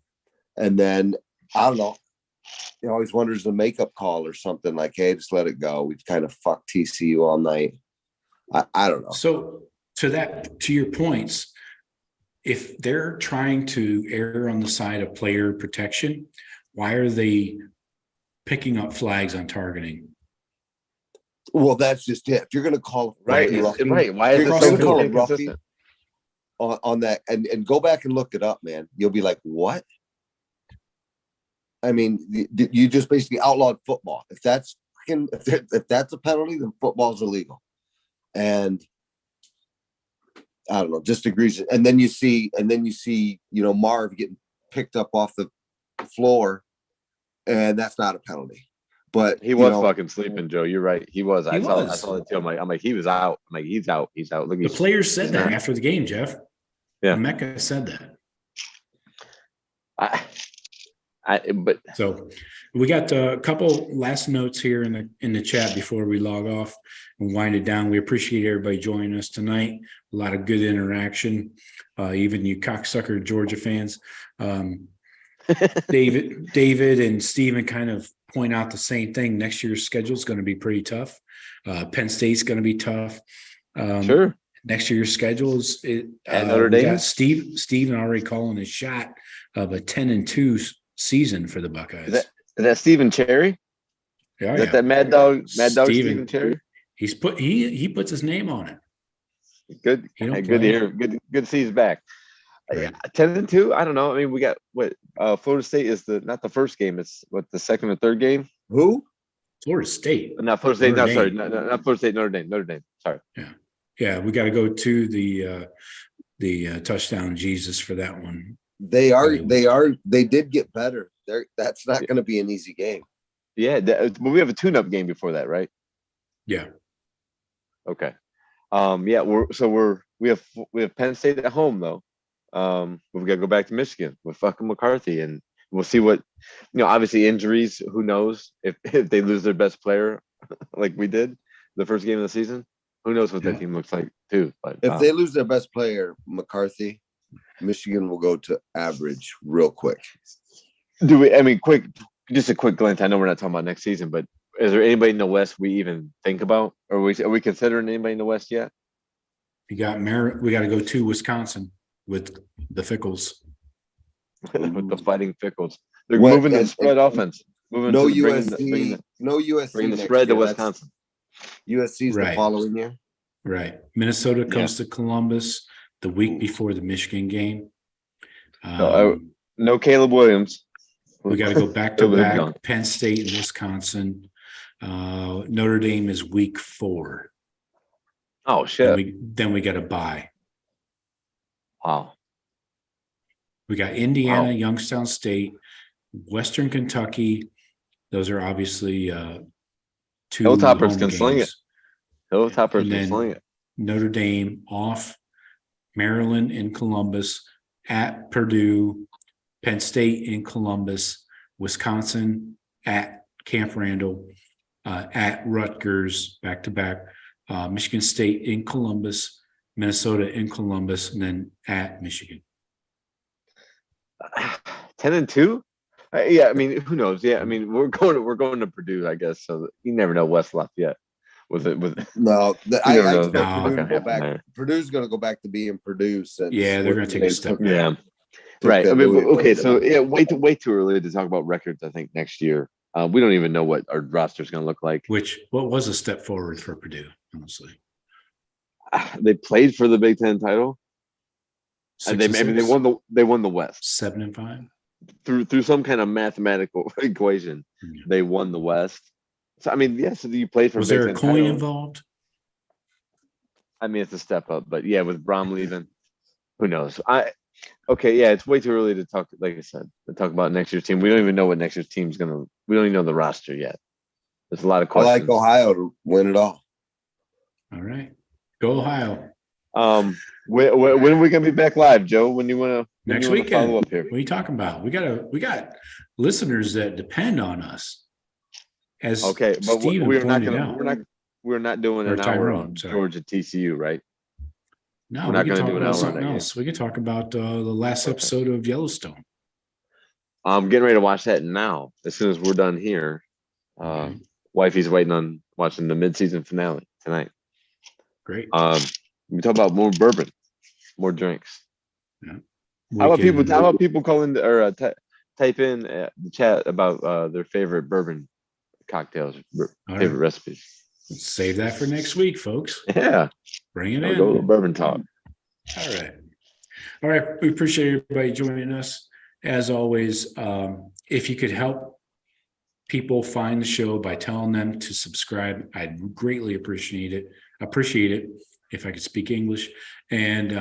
then I don't know. You always wonders the makeup call or something like, hey, just let it go. We've kind of fucked TCU all night. I don't know. So to your points, if they're trying to err on the side of player protection, why are they picking up flags on targeting? Well, that's just it. If you're going to call right, why is it so inconsistent on that? And go back and look it up, man. You'll be like, what? I mean, you just basically outlawed football. If that's a penalty, then football's illegal. And I don't know, just agrees. And then you see, Marv getting picked up off the floor, and that's not a penalty. But he was fucking sleeping, Joe. You're right. He was. I saw it too. I'm like, he was out. I'm like, he's out. He's out. Look, the players said that after the game, Jeff. Yeah, Mecca said that. But so we got a couple last notes here in the chat before we log off and wind it down. We appreciate everybody joining us tonight. A lot of good interaction, even you cocksucker Georgia fans. David and Steven kind of point out the same thing. Next year's schedule is going to be pretty tough. Penn State's going to be tough. Sure. Next year's schedule is Notre Dame. Steven already calling a shot of a 10-2 season for the Buckeyes. Is that Stephen Cherry? Yeah, is that Mad Dog Stephen Cherry? He puts his name on it. Good to hear. Good to see he's back. Right. 10-2. I don't know. I mean, we got what Florida State is not the first game. It's the second or third game. Who? Florida State. Not Florida State. No, sorry, not Florida State. Notre Dame. Sorry. Yeah. We got to go to the touchdown Jesus for that one. They did get better. That's not going to be an easy game. Yeah, we have a tune-up game before that, right? Yeah. Okay. We have Penn State at home though. We've got to go back to Michigan with fucking McCarthy, and we'll see what obviously injuries. Who knows if they lose their best player like we did the first game of the season? Who knows what that team looks like too? But if they lose their best player, McCarthy, Michigan will go to average real quick. Just a quick glance. I know we're not talking about next season, but is there anybody in the West we even think about? Or are we considering anybody in the West yet? We got to go to Wisconsin with the Fickles. With the fighting Fickles. They're moving the spread offense. Bringing the spread to Wisconsin. USC's the following year. Right. Minnesota comes to Columbus the week before the Michigan game. No Caleb Williams. We got to go back to back. Penn State and Wisconsin. Notre Dame is week 4. Oh shit! Then we got a bye. Wow. We got Indiana, Youngstown State, Western Kentucky. Those are obviously two Hilltoppers home can sling it. games. Hilltoppers And can then sling it. Notre Dame off, Maryland in Columbus, at Purdue, Penn State in Columbus, Wisconsin at Camp Randall, at Rutgers, back to back, Michigan State in Columbus, Minnesota in Columbus, and then at Michigan. 10-2. Yeah, I mean, who knows? Yeah, I mean, we're going to Purdue, I guess. So you never know West Lafayette with No, You never I know expect what's Purdue to gonna go happen back. there. Purdue's going to go back to being Purdue. Since Yeah, they're going to take a step back. Yeah, took right. that I mean, Louisville okay, to so them. yeah, way too early to talk about records. I think next year, we don't even know what our roster is going to look like. What was a step forward for Purdue, honestly. They played for the Big Ten title, and they 6-6? they won the West 7-5. through some kind of mathematical equation. Yeah. They won the West. So I mean, yes, you played for Was Big there a Ten coin title. involved? I mean, it's a step up, but yeah, with Brom leaving, who knows? Okay, yeah, it's way too early to talk. Like I said, to talk about next year's team. We don't even know what next year's team's gonna. We don't even know the roster yet. There's a lot of I questions. like Ohio to win it all. All right. Go Ohio. When are we gonna be back live, Joe? When you wanna Next follow weekend. up here? What are you talking about? We got listeners that depend on us. As Okay, but Steven we're not pointed gonna out. we're not doing Or an hour Tyrone, on sorry. Georgia TCU, right? No, We're we not can gonna talk do an about hour on something that game. else. We can talk about the last Okay. episode of Yellowstone. I'm getting ready to watch that now. As soon as we're done here, Okay. wifey's waiting on watching the mid-season finale tonight. Great. We talk about more bourbon, more drinks. Yeah. How about people call in or type in the chat about their favorite bourbon cocktails, favorite recipes. Let's save that for next week, folks. Yeah, Bring it I'll in. go to bourbon talk. All right. We appreciate everybody joining us. As always, if you could help people find the show by telling them to subscribe, I'd greatly appreciate it. If I could speak English, and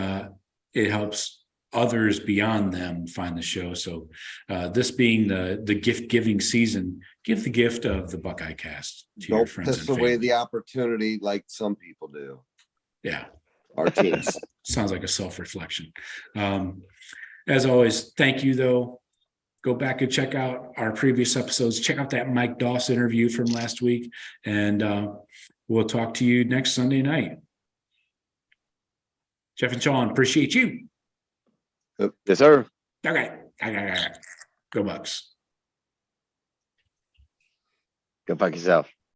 it helps others beyond them find the show. So this being the gift giving season, give the gift of the Buckeye Cast to your Don't friends piss and away family. the opportunity like some people do. Yeah. Our teams. Sounds like a self-reflection. As always, thank you though. Go back and check out our previous episodes. Check out that Mike Doss interview from last week. And we'll talk to you next Sunday night. Jeff and Sean, appreciate you. Yes, sir. Okay. Go Bucks. Go fuck yourself.